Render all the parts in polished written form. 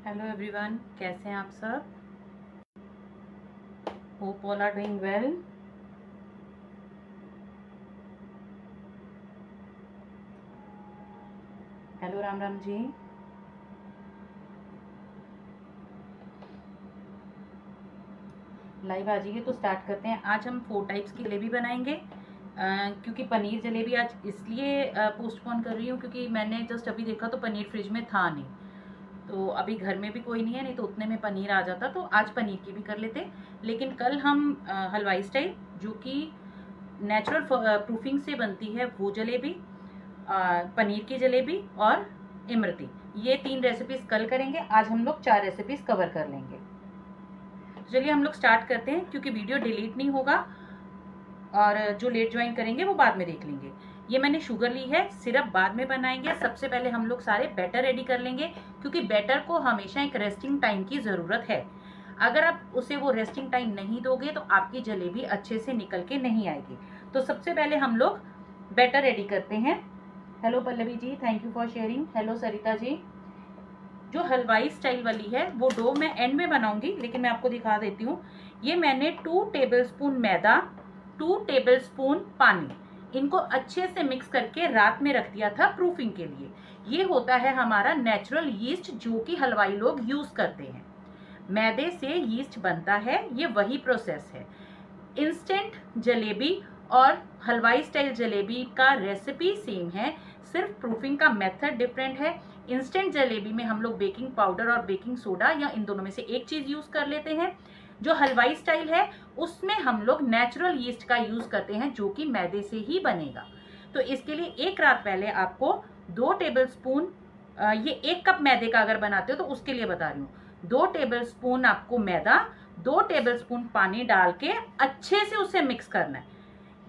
Hello everyone, कैसे हैं आप सब? Hope all are doing well. Hello Ram Ram ji. Live आ जाइए तो स्टार्ट करते हैं। आज हम 4 टाइप्स की जलेबी बनाएंगे। क्योंकि पनीर जलेबी आज इसलिए पोस्टपोन कर रही हूँ क्योंकि मैंने जस्ट अभी देखा तो पनीर फ्रिज में था नहीं, तो अभी घर में भी कोई नहीं है, नहीं तो उतने में पनीर आ जाता, तो आज पनीर की भी कर लेते। लेकिन कल हम हलवाई स्टाइल, जो कि नेचुरल प्रूफिंग से बनती है, वो जलेबी, पनीर की जलेबी और इमरती, ये 3 रेसिपीज कल करेंगे। आज हम लोग 4 रेसिपीज कवर कर लेंगे। चलिए हम लोग स्टार्ट करते हैं, क्योंकि वीडियो डिलीट नहीं होगा और जो लेट ज्वाइन करेंगे वो बाद में देख लेंगे। ये मैंने शुगर ली है, सिरप बाद में बनाएंगे। सबसे पहले हम लोग सारे बैटर रेडी कर लेंगे, क्योंकि बैटर को हमेशा एक रेस्टिंग टाइम की जरूरत है। अगर आप उसे वो रेस्टिंग टाइम नहीं दोगे तो आपकी जलेबी अच्छे से निकल के नहीं आएगी। तो सबसे पहले हम लोग बैटर रेडी करते हैं। Hello Pallavi ji, thank you for sharing. Hello Sarita ji. जो हलवाई स्टाइल वाली है वो डो मैं एंड में बनाऊंगी, लेकिन मैं आपको दिखा देती हूँ। ये मैंने 2 टेबलस्पून मैदा, 2 टेबलस्पून पानी, इनको अच्छे से मिक्स करके रात में रख दिया था प्रूफिंग के लिए। ये होता है हमारा नेचुरल यीस्ट, जो कि हलवाई लोग यूज करते हैं। मैदे से यीस्ट बनता है, ये वही प्रोसेस है। इंस्टेंट जलेबी और हलवाई स्टाइल जलेबी का रेसिपी सेम है, सिर्फ प्रूफिंग का मेथड डिफरेंट है। इंस्टेंट जलेबी में हम लोग बेकिंग पाउडर और बेकिंग सोडा या इन दोनों में से एक चीज यूज कर लेते हैं। जो हलवाई स्टाइल है उसमें हम लोग नेचुरल यीस्ट का यूज करते हैं, जो कि मैदे से ही बनेगा। तो इसके लिए एक रात पहले आपको 2 टेबलस्पून, ये 1 कप मैदे का अगर बनाते हो तो उसके लिए बता रही हूँ, 2 टेबलस्पून आपको मैदा, 2 टेबलस्पून पानी डाल के अच्छे से उसे मिक्स करना है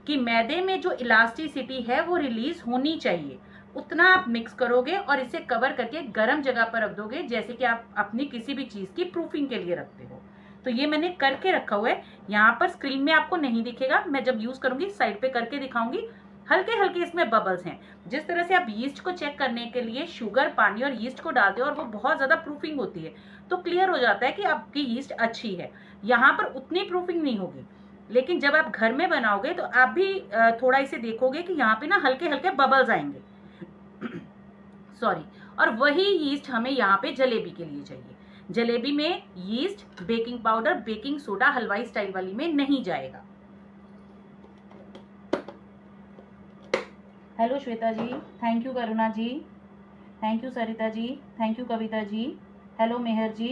कि मैदे में जो इलास्टिसिटी है वो रिलीज होनी चाहिए। उतना आप मिक्स करोगे और इसे कवर करके गर्म जगह पर रख दोगे, जैसे कि आप अपनी किसी भी चीज की प्रूफिंग के लिए रखते हो। तो ये मैंने करके रखा हुआ है। यहाँ पर स्क्रीन में आपको नहीं दिखेगा, मैं जब यूज करूंगी साइड पे करके दिखाऊंगी। हल्के हल्के इसमें बबल्स हैं। जिस तरह से आप यीस्ट को चेक करने के लिए शुगर, पानी और यीस्ट को डालते हो और वो बहुत ज्यादा प्रूफिंग होती है, तो क्लियर हो जाता है कि आपकी यीस्ट अच्छी है। यहाँ पर उतनी प्रूफिंग नहीं होगी, लेकिन जब आप घर में बनाओगे तो आप भी थोड़ा इसे देखोगे कि यहाँ पे ना हल्के हल्के बबल्स आएंगे सॉरी। और वही यीस्ट हमें यहाँ पे जलेबी के लिए चाहिए। जलेबी में yeast, baking powder, baking soda हलवाई स्टाइल वाली में नहीं जाएगा। Hello Shweta ji, thank you. Karuna ji, thank you. Sarita ji, thank you. Kavita ji, hello Mehar ji.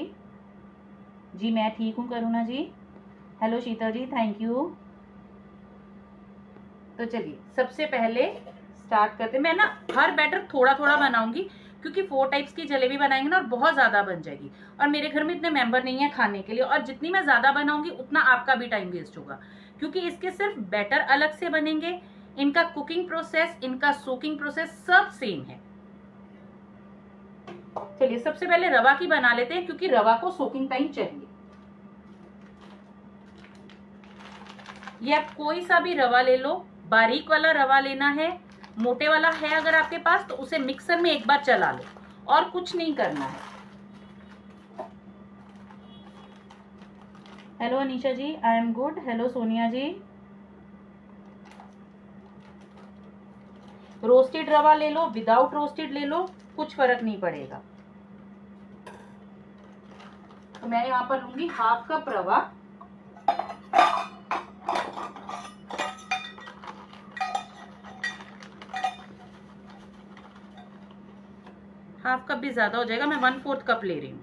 जी मैं ठीक हूँ Karuna ji. Hello Sheeta ji, thank you. तो चलिए सबसे पहले स्टार्ट करते हैं। मैं ना हर बैटर थोड़ा थोड़ा बनाऊंगी, क्योंकि 4 टाइप्स की जलेबी बनाएंगे ना और बहुत ज्यादा बन जाएगी, और मेरे घर में इतने मेंबर नहीं है खाने के लिए, और जितनी मैं ज्यादा बनाऊंगी उतना आपका भी टाइम वेस्ट होगा, क्योंकि इसके सिर्फ बैटर अलग से बनेंगे। इनका कुकिंग प्रोसेस, इनका सोकिंग प्रोसेस सब सेम है। चलिए सबसे पहले रवा की बना लेते हैं, क्योंकि रवा को सोकिंग टाइम चाहिए। ये आप कोई सा भी रवा ले लो, बारीक वाला रवा लेना है। मोटे वाला है अगर आपके पास तो उसे मिक्सर में एक बार चला लो, और कुछ नहीं करना है। Hello Anisha ji, I am good. Hello Sonia ji. Roasted rava ले लो, विदाउट रोस्टेड ले लो, कुछ फर्क नहीं पड़ेगा। तो मैं यहाँ पर लूंगी 1/2 कप रवा। हाफ कप भी ज्यादा हो जाएगा, मैं 1/4 कप ले रही हूँ।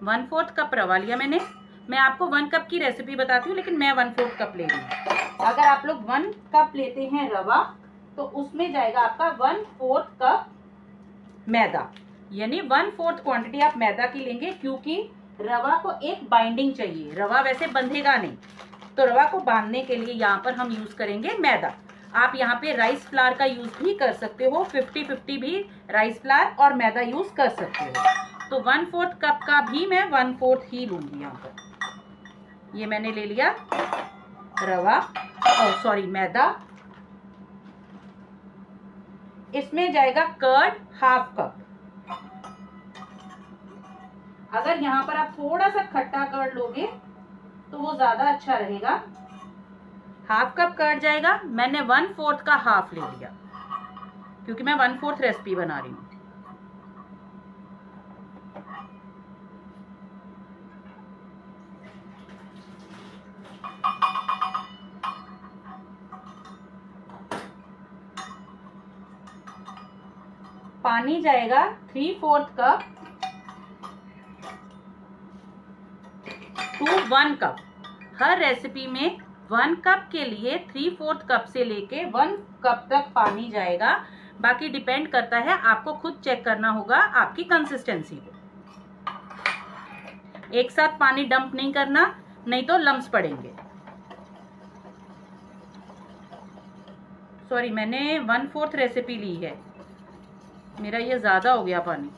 वन 1/4 कप रवा लिया मैंने। मैं आपको 1 कप की रेसिपी बताती हूँ, लेकिन मैं 1/4 कप ले रही हूँ। अगर आप लोग 1 कप लेते हैं रवा तो उसमें जाएगा आपका 1/4 कप मैदा, यानी 1/4 क्वांटिटी आप मैदा की लेंगे, क्योंकि रवा को एक बाइंडिंग चाहिए। रवा वैसे बंधेगा नहीं, तो रवा को बांधने के लिए यहाँ पर हम यूज करेंगे मैदा। आप यहाँ पे राइस फ्लावर का यूज भी कर सकते हो, 50-50 भी राइस फ्लावर और मैदा यूज कर सकते हो। तो 1/4 कप का भी मैं 1/4 ही लूंगी। यहाँ पर ये मैंने ले लिया रवा, सॉरी मैदा। इसमें जाएगा कर्ड हाफ कप। अगर यहाँ पर आप थोड़ा सा खट्टा कर्ड लोगे तो वो ज्यादा अच्छा रहेगा। हाफ कप कर्ड जाएगा। मैंने 1/4 का हाफ ले लिया क्योंकि मैं 1/4 रेसिपी बना रही हूँ। पानी जाएगा 3/4 कप टू 1 कप। हर रेसिपी में 1 कप के लिए 3/4 कप से लेके 1 कप तक पानी जाएगा। बाकी डिपेंड करता है, आपको खुद चेक करना होगा आपकी कंसिस्टेंसी को। एक साथ पानी डंप नहीं करना, नहीं तो लम्स पड़ेंगे। सॉरी, मैंने 1/4 रेसिपी ली है, मेरा ये ज्यादा हो गया पानी।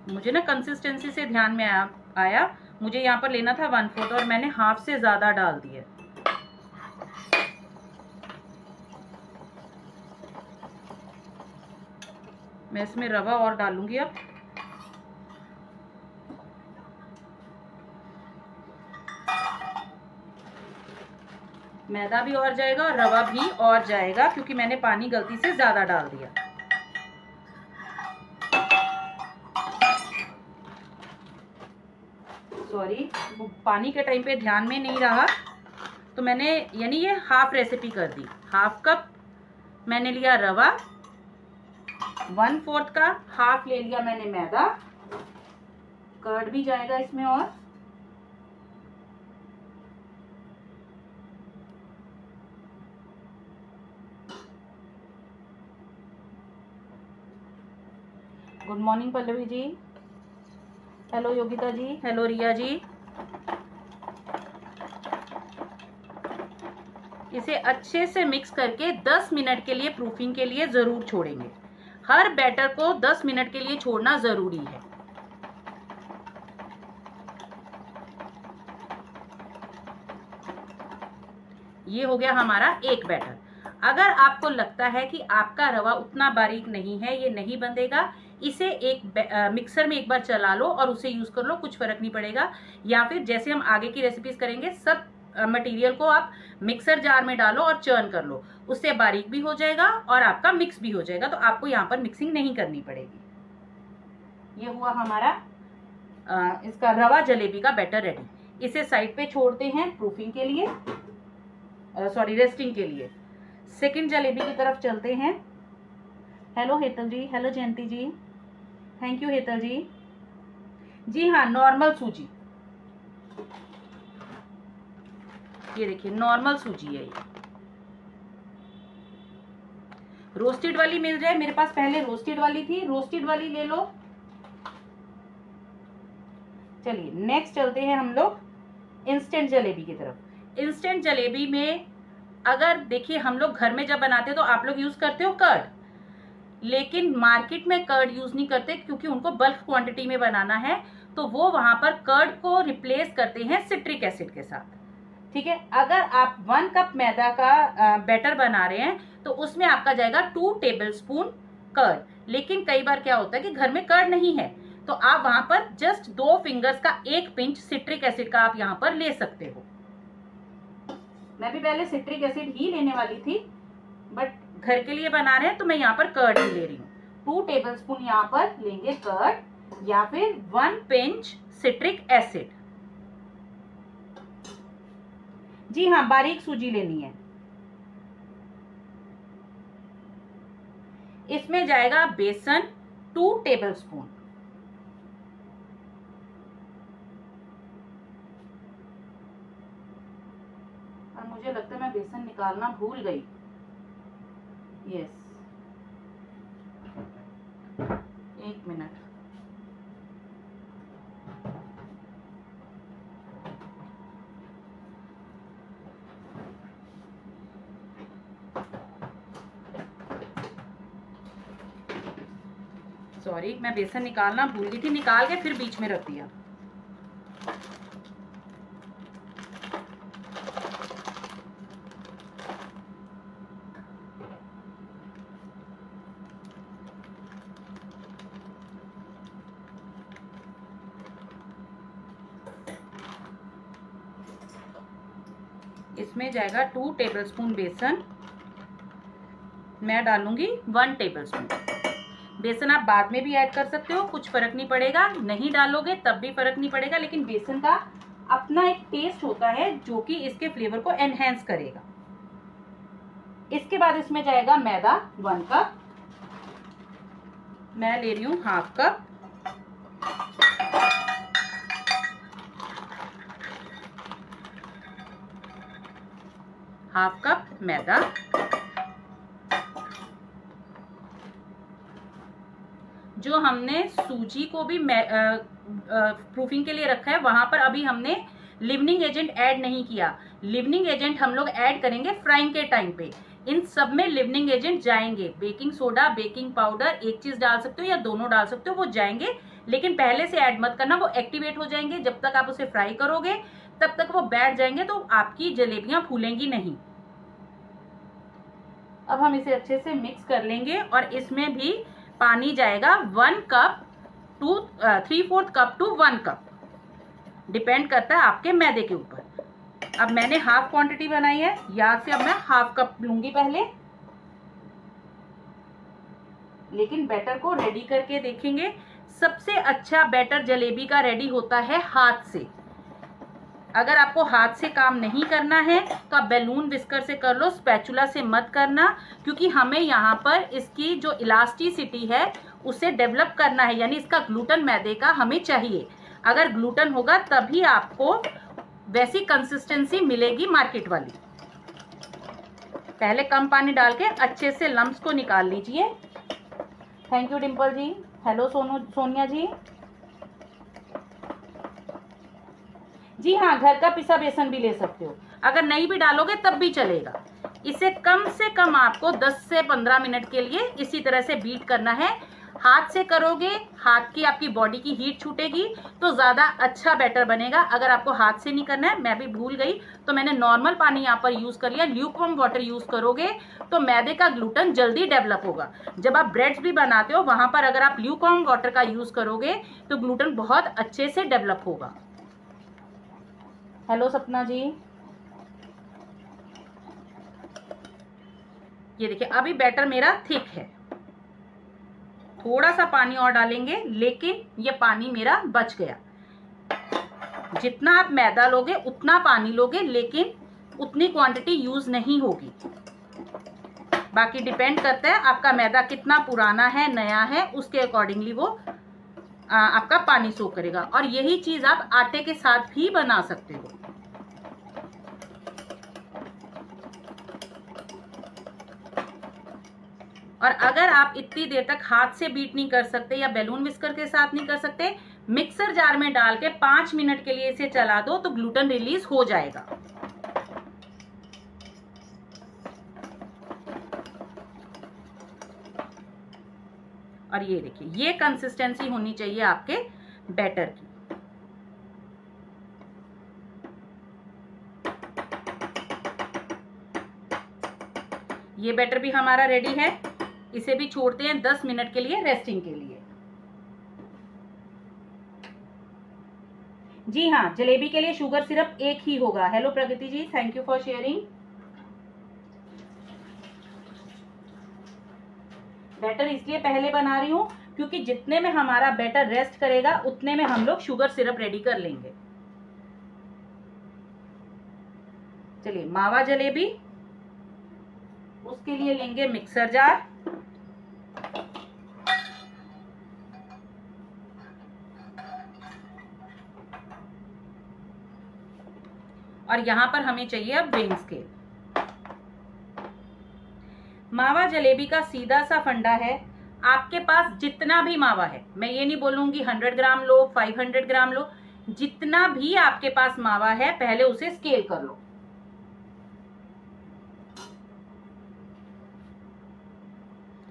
मुझे ना कंसिस्टेंसी से ध्यान में आया मुझे यहाँ पर लेना था 1/4 और मैंने हाफ से ज्यादा डाल दिया। मैं इसमें रवा और डालूंगी अब। मैदा भी और जाएगा और रवा भी और जाएगा क्योंकि मैंने पानी गलती से ज्यादा डाल दिया। सॉरी, पानी के टाइम पे ध्यान में नहीं रहा तो मैंने यानी ये हाफ रेसिपी कर दी। हाफ कप मैंने लिया रवा, 1/4 का हाफ ले लिया मैंने मैदा। कर्ड भी जाएगा इसमें और good morning Pallavi ji, hello Yogita जी, हेलो रिया जी। इसे अच्छे से मिक्स करके 10 मिनट के लिए प्रूफिंग के लिए जरूर छोड़ेंगे। हर बैटर को 10 मिनट के लिए छोड़ना जरूरी है। ये हो गया हमारा एक बैटर। अगर आपको लगता है कि आपका रवा उतना बारीक नहीं है, ये नहीं बंधेगा, इसे एक मिक्सर में एक बार चला लो और उसे यूज कर लो, कुछ फर्क नहीं पड़ेगा। या फिर जैसे हम आगे की रेसिपीज करेंगे, सब मटेरियल को आप मिक्सर जार में डालो और चर्न कर लो, उससे बारीक भी हो जाएगा और आपका मिक्स भी हो जाएगा, तो आपको यहाँ पर मिक्सिंग नहीं करनी पड़ेगी। ये हुआ हमारा इसका रवा जलेबी का बैटर रेडी। इसे साइड पे छोड़ते हैं प्रूफिंग के लिए, सॉरी रेस्टिंग के लिए। सेकंड जलेबी की तरफ चलते हैं। Hello Hetal ji, hello Jayanti ji, thank you Hetal ji. जी हाँ, नॉर्मल सूजी, ये देखिए नॉर्मल सूजी है। ये रोस्टेड वाली मिल जाए, मेरे पास पहले रोस्टेड वाली थी, रोस्टेड वाली ले लो। चलिए नेक्स्ट चलते हैं हम लोग इंस्टेंट जलेबी की तरफ। इंस्टेंट जलेबी में अगर देखिए, हम लोग घर में जब बनाते हैं तो आप लोग यूज करते हो कर्ड, लेकिन मार्केट में कर्ड यूज नहीं करते क्योंकि उनको बल्क क्वांटिटी में बनाना है, तो वो वहां पर कर्ड को रिप्लेस करते हैं सिट्रिक एसिड के साथ। ठीक है, अगर आप 1 कप मैदा का बैटर बना रहे हैं तो उसमें आपका जाएगा 2 टेबलस्पून कर्ड। लेकिन कई बार क्या होता है कि घर में कर्ड नहीं है, तो आप वहां पर जस्ट 2 फिंगर्स का 1 पिंच सिट्रिक एसिड का आप यहाँ पर ले सकते हो। मैं भी पहले सिट्रिक एसिड ही लेने वाली थी, बट घर के लिए बना रहे हैं तो मैं यहाँ पर कर्ड ही ले रही हूँ। 2 टेबलस्पून यहाँ पर लेंगे कर्ड या फिर 1 पिंच सिट्रिक एसिड। जी हाँ, बारीक सूजी लेनी है। इसमें जाएगा बेसन 2 टेबलस्पून। और मुझे लगता है मैं बेसन निकालना भूल गई। Yes, 1 minute. सॉरी, मैं बेसन निकालना भूल गई थी, निकाल के फिर बीच में रख दिया। इसमें जाएगा 2 टेबलस्पून बेसन। मैं डालूंगी 1 टेबलस्पून। बेसन आप बाद में भी ऐड कर सकते हो, कुछ फर्क नहीं पड़ेगा, नहीं डालोगे तब भी फर्क नहीं पड़ेगा, लेकिन बेसन का अपना एक टेस्ट होता है जो कि इसके फ्लेवर को एनहेंस करेगा। इसके बाद इसमें जाएगा मैदा 1 कप। मैं ले रही हूं हाफ कप। हाफ कप मैदा। जो हमने सूजी को भी प्रूफिंग के लिए रखा है वहां पर अभी हमने लिवनिंग एजेंट ऐड नहीं किया। लिवनिंग एजेंट हम लोग ऐड करेंगे फ्राइंग के टाइम पे। इन सब में लिवनिंग एजेंट जाएंगे, बेकिंग सोडा, बेकिंग पाउडर, एक चीज डाल सकते हो या दोनों डाल सकते हो, वो जाएंगे, लेकिन पहले से ऐड मत करना, वो एक्टिवेट हो जाएंगे। जब तक आप उसे फ्राई करोगे तब तक वो बैठ जाएंगे, तो आपकी जलेबियां फूलेंगी नहीं। अब हम इसे अच्छे से मिक्स कर लेंगे और इसमें भी पानी जाएगा 1 cup to 3/4 cup to 1 cup, depend करता है आपके मैदे के ऊपर। अब मैंने हाफ क्वांटिटी बनाई है, याद से अब मैं हाफ कप लूंगी पहले, लेकिन बैटर को रेडी करके देखेंगे। सबसे अच्छा बैटर जलेबी का रेडी होता है हाथ से। अगर आपको हाथ से काम नहीं करना है तो आप बैलून विस्कर से कर लो, स्पैचुला से मत करना, क्योंकि हमें यहाँ पर इसकी जो इलास्टिसिटी है उसे डेवलप करना है, यानी इसका ग्लूटन मैदे का हमें चाहिए। अगर ग्लूटन होगा तभी आपको वैसी कंसिस्टेंसी मिलेगी मार्केट वाली। पहले कम पानी डाल के अच्छे से लम्स को निकाल लीजिए। Thank you Dimple ji. Hello Sonia ji. जी हाँ, घर का पिसा बेसन भी ले सकते हो, अगर नहीं भी डालोगे तब भी चलेगा। इसे कम से कम आपको 10 से 15 मिनट के लिए इसी तरह से बीट करना है। हाथ से करोगे, हाथ की आपकी बॉडी की हीट छूटेगी तो ज्यादा अच्छा बैटर बनेगा। अगर आपको हाथ से नहीं करना है, मैं भी भूल गई तो मैंने नॉर्मल पानी यहाँ पर यूज कर लिया, ल्यूकवार्म वाटर यूज करोगे तो मैदे का ग्लूटन जल्दी डेवलप होगा। जब आप ब्रेड्स भी बनाते हो वहां पर अगर आप ल्यूकवार्म वाटर का यूज करोगे तो ग्लूटन बहुत अच्छे से डेवलप होगा। हेलो सपना जी। ये देखिए अभी बैटर मेरा थिक है, थोड़ा सा पानी और डालेंगे, लेकिन ये पानी मेरा बच गया। जितना आप मैदा लोगे उतना पानी लोगे, लेकिन उतनी क्वांटिटी यूज नहीं होगी। बाकी डिपेंड करता है आपका मैदा कितना पुराना है, नया है, उसके अकॉर्डिंगली वो आपका पानी सोख करेगा। और यही चीज आप आटे के साथ भी बना सकते हो। और अगर आप इतनी देर तक हाथ से बीट नहीं कर सकते या बैलून विस्कर के साथ नहीं कर सकते, मिक्सर जार में डाल के 5 मिनट के लिए इसे चला दो तो ग्लूटन रिलीज हो जाएगा। और ये देखिए ये कंसिस्टेंसी होनी चाहिए आपके बैटर की। ये बैटर भी हमारा रेडी है, इसे भी छोड़ते हैं 10 मिनट के लिए रेस्टिंग के लिए। जी हाँ, जलेबी के लिए शुगर सिर्फ एक ही होगा। Hello Pragati ji, thank you for sharing. Batter इसलिए पहले बना रही हूं क्योंकि जितने में हमारा बैटर रेस्ट करेगा उतने में हम लोग शुगर सिरप रेडी कर लेंगे। चलिए मावा जलेबी, उसके लिए लेंगे मिक्सर जार। और यहां पर हमें चाहिए अब वेइंग स्केल। मावा जलेबी का सीधा सा फंडा है, आपके पास जितना भी मावा है, मैं ये नहीं बोलूंगी 100 ग्राम लो, 500 ग्राम लो, जितना भी आपके पास मावा है पहले उसे स्केल कर लो।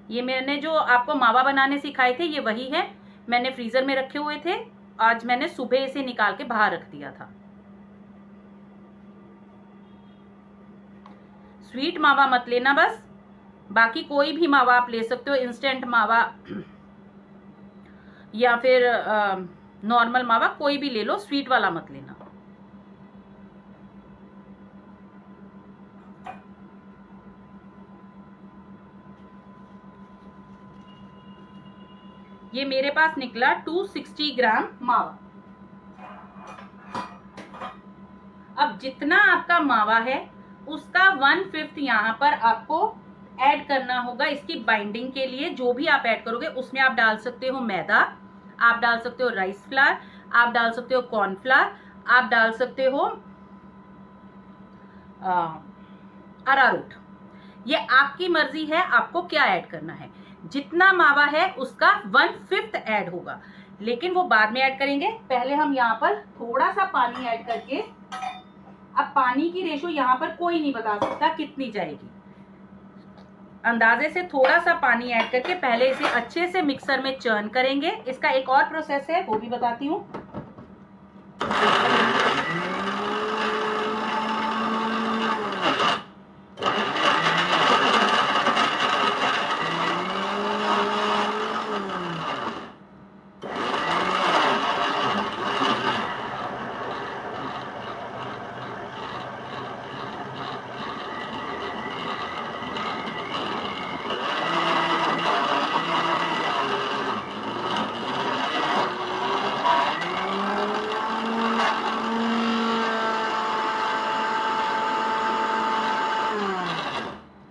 ये मैंने जो आपको मावा बनाने सिखाए थे ये वही है, मैंने फ्रीजर में रखे हुए थे, आज मैंने सुबह इसे निकाल के बाहर रख दिया था। स्वीट मावा मत लेना बस, बाकी कोई भी मावा आप ले सकते हो, इंस्टेंट मावा या फिर नॉर्मल मावा कोई भी ले लो, स्वीट वाला मत लेना। ये मेरे पास निकला 260 ग्राम मावा। अब जितना आपका मावा है उसका 1/5 यहाँ पर आपको ऐड करना होगा इसकी बाइंडिंग के लिए। जो भी आप ऐड करोगे उसमें आप डाल सकते हो मैदा, आप डाल सकते हो राइस फ्लावर, आप डाल सकते हो कॉर्नफ्लावर, आप डाल सकते हो अरारोट। ये आपकी मर्जी है आपको क्या ऐड करना है। जितना मावा है उसका 1/5 ऐड होगा, लेकिन वो बाद में ऐड करेंगे। पहले हम यहाँ पर थोड़ा सा पानी ऐड करके, अब पानी की रेशो यहाँ पर कोई नहीं बता सकता कितनी जाएगी, अंदाजे से थोड़ा सा पानी ऐड करके पहले इसे अच्छे से मिक्सर में चर्न करेंगे। इसका एक और प्रोसेस है वो भी बताती हूँ।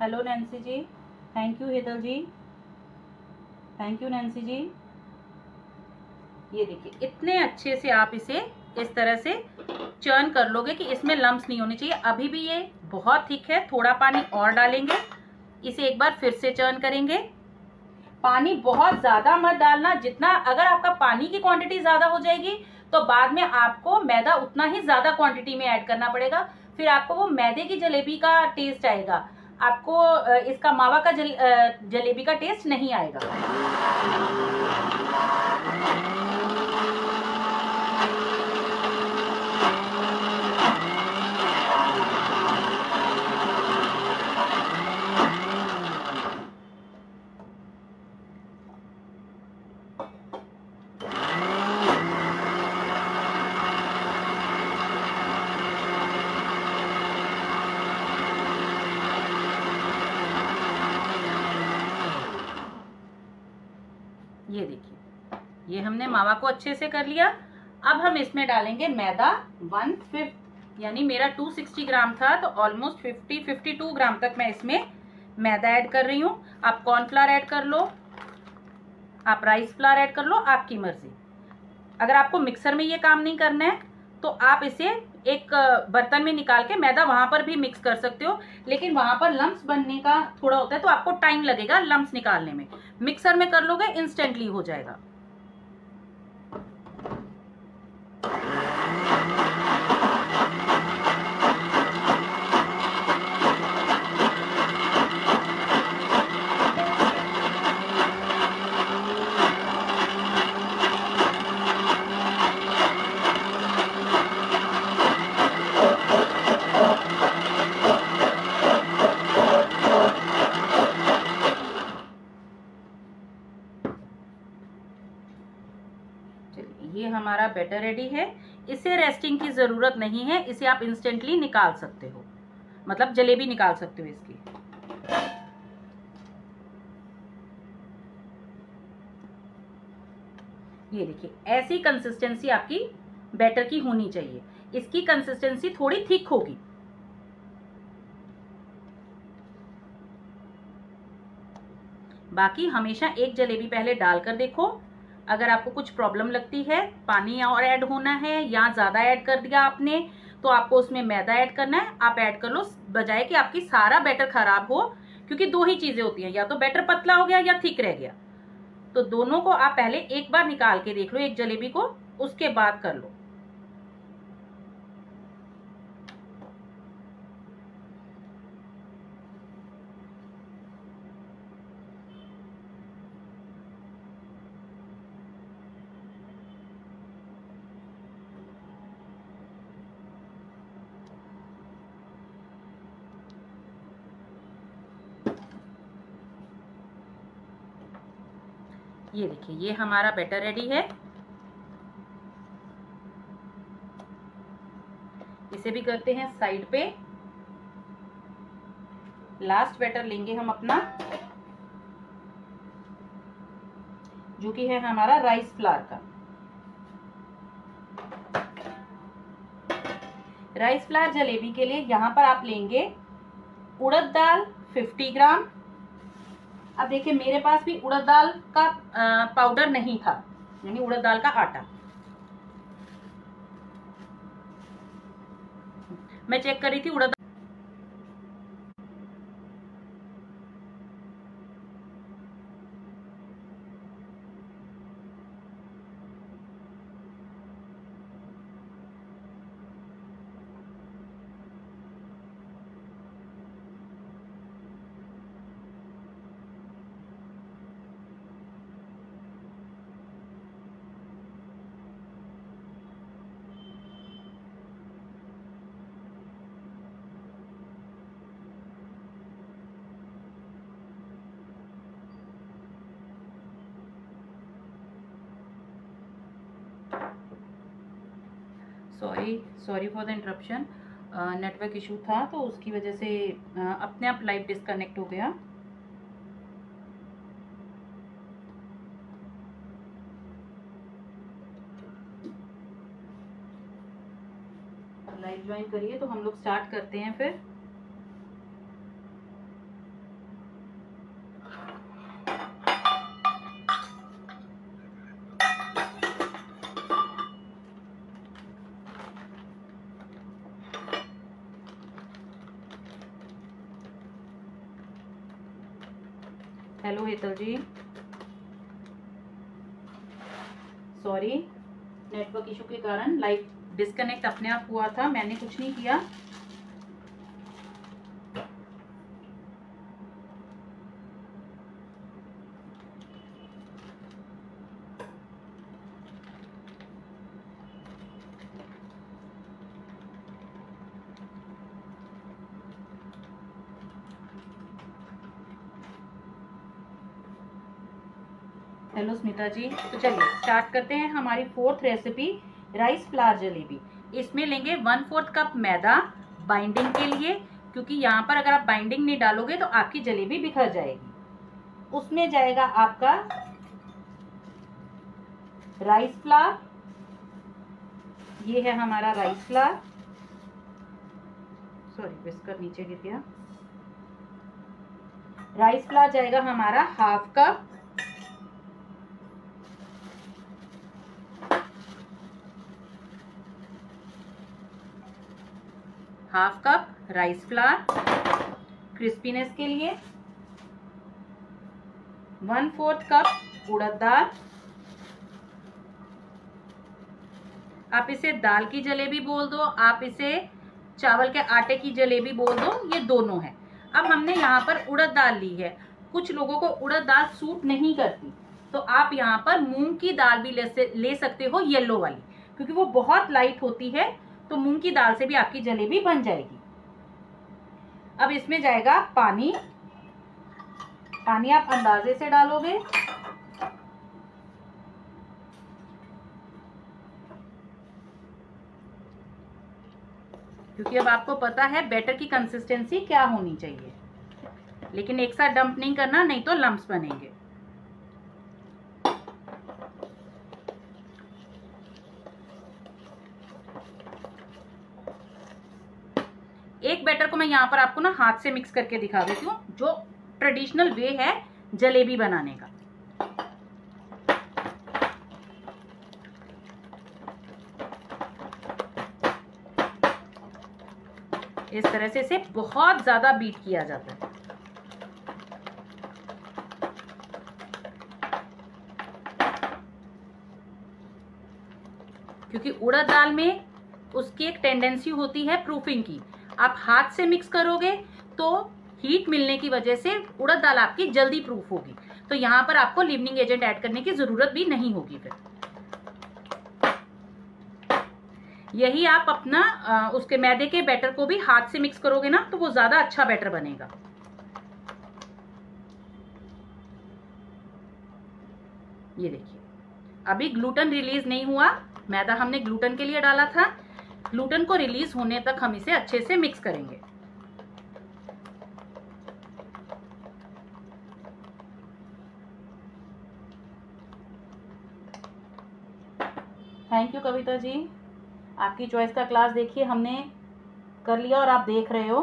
Hello Nancy ji, thank you. Hedal ji, thank you. Nancy ji, ये देखिए इतने अच्छे से आप इसे इस तरह से चर्न कर लोगे कि इसमें लम्स नहीं होने चाहिए। अभी भी ये बहुत थिक है, थोड़ा पानी और डालेंगे, इसे एक बार फिर से चर्न करेंगे। पानी बहुत ज्यादा मत डालना, जितना अगर आपका पानी की क्वांटिटी ज्यादा हो जाएगी तो बाद में आपको मैदा उतना ही ज्यादा क्वांटिटी में ऐड करना पड़ेगा, फिर आपको वो मैदे की जलेबी का टेस्ट आएगा, आपको इसका मावा का जलेबी का टेस्ट नहीं आएगा। ये देखिए ये हमने मावा को अच्छे से कर लिया। अब हम इसमें डालेंगे मैदा 1/5, यानी मेरा 260 ग्राम था तो ऑलमोस्ट 52 ग्राम तक मैं इसमें मैदा ऐड कर रही हूँ। आप कॉर्नफ्लावर ऐड कर लो, आप राइस फ्लावर ऐड कर लो, आपकी मर्जी। अगर आपको मिक्सर में ये काम नहीं करना है तो आप इसे एक बर्तन में निकाल के मैदा वहां पर भी मिक्स कर सकते हो, लेकिन वहां पर लम्स बनने का थोड़ा होता है तो आपको टाइम लगेगा लम्स निकालने में। मिक्सर में कर लोगे इंस्टेंटली हो जाएगा। ये हमारा बैटर रेडी है। इसे रेस्टिंग की जरूरत नहीं है, इसे आप इंस्टेंटली निकाल सकते हो, मतलब जलेबी निकाल सकते हो इसकी। ये देखिए ऐसी कंसिस्टेंसी आपकी बैटर की होनी चाहिए। इसकी कंसिस्टेंसी थोड़ी थिक होगी। बाकी हमेशा एक जलेबी पहले डालकर देखो, अगर आपको कुछ प्रॉब्लम लगती है, पानी और ऐड होना है या ज्यादा ऐड कर दिया आपने, तो आपको उसमें मैदा ऐड करना है, आप ऐड कर लो, बजाय कि आपकी सारा बैटर खराब हो। क्योंकि दो ही चीजें होती हैं, या तो बैटर पतला हो गया या थिक रह गया। तो दोनों को आप पहले एक बार निकाल के देख लो एक जलेबी को, उसके बाद कर लो। ये देखिए ये हमारा बैटर रेडी है। इसे भी करते हैं साइड पे। लास्ट बैटर लेंगे हम अपना। जो कि है हमारा राइस फ्लावर का। राइस फ्लावर जलेबी के लिए यहाँ पर आप लेंगे उड़द दाल 50 ग्राम। अब देखिए मेरे पास भी उड़द दाल का पाउडर नहीं था, यानी उड़द दाल का आटा। मैं चेक कर रही थी उड़द sorry for the interruption, network issue था तो उसकी वजह से अपने आप लाइव डिस्कनेक्ट हो गया। लाइव ज्वाइन करिए तो हम लोग स्टार्ट करते हैं फिर। हेलो हेतल जी, सॉरी नेटवर्क इशू के कारण लाइव डिस्कनेक्ट अपने आप हुआ था, मैंने कुछ नहीं किया। हेलो स्मिता जी, तो चलिए स्टार्ट करते हैं हमारी 4th recipe rice flour jalebi. इसमें लेंगे 1/4 कप मैदा बाइंडिंग के लिए, क्योंकि यहाँ पर अगर आप बाइंडिंग नहीं डालोगे तो आपकी जलेबी बिखर जाएगी। उसमें जाएगा आपका राइस फ्लावर, ये है हमारा राइस फ्लावर, सॉरी विस्कर नीचे गिर गया। राइस फ्लावर जाएगा हमारा 1/2 cup, half cup rice flour crispiness के लिए, 1/4 कप उड़द दाल। आप इसे दाल की जलेबी बोल दो, आप इसे चावल के आटे की जलेबी बोल दो, ये दोनों है। अब हमने यहाँ पर उड़द दाल ली है। कुछ लोगों को उड़द दाल सूट नहीं करती, तो आप यहाँ पर मूंग की दाल भी ले सकते हो, येलो वाली, क्योंकि वो बहुत लाइट होती है, तो मूंग की दाल से भी आपकी जलेबी बन जाएगी। अब इसमें जाएगा पानी। पानी आप अंदाजे से डालोगे, क्योंकि अब आपको पता है बैटर की कंसिस्टेंसी क्या होनी चाहिए, लेकिन एक साथ डंप नहीं करना, नहीं तो लम्प्स बनेंगे। एक बैटर को मैं यहाँ पर आपको ना हाथ से मिक्स करके दिखा देती हूँ, जो ट्रेडिशनल वे है जलेबी बनाने का। इस तरह से इसे बहुत ज्यादा बीट किया जाता है, क्योंकि उड़द दाल में उसकी एक टेंडेंसी होती है प्रूफिंग की। आप हाथ से मिक्स करोगे तो हीट मिलने की वजह से उड़द दाल आपकी जल्दी प्रूफ होगी, तो यहाँ पर आपको लीवनिंग एजेंट ऐड करने की जरूरत भी नहीं होगी। फिर यही आप अपना उसके मैदे के बैटर को भी हाथ से मिक्स करोगे ना, तो वो ज्यादा अच्छा बैटर बनेगा। ये देखिए अभी ग्लूटेन रिलीज नहीं हुआ, मैदा हमने ग्लूटेन के लिए डाला था। ग्लूटेन को रिलीज होने तक हम इसे अच्छे से मिक्स करेंगे। थैंक यू कविता जी, आपकी चॉइस का क्लास देखिए हमने कर लिया और आप देख रहे हो।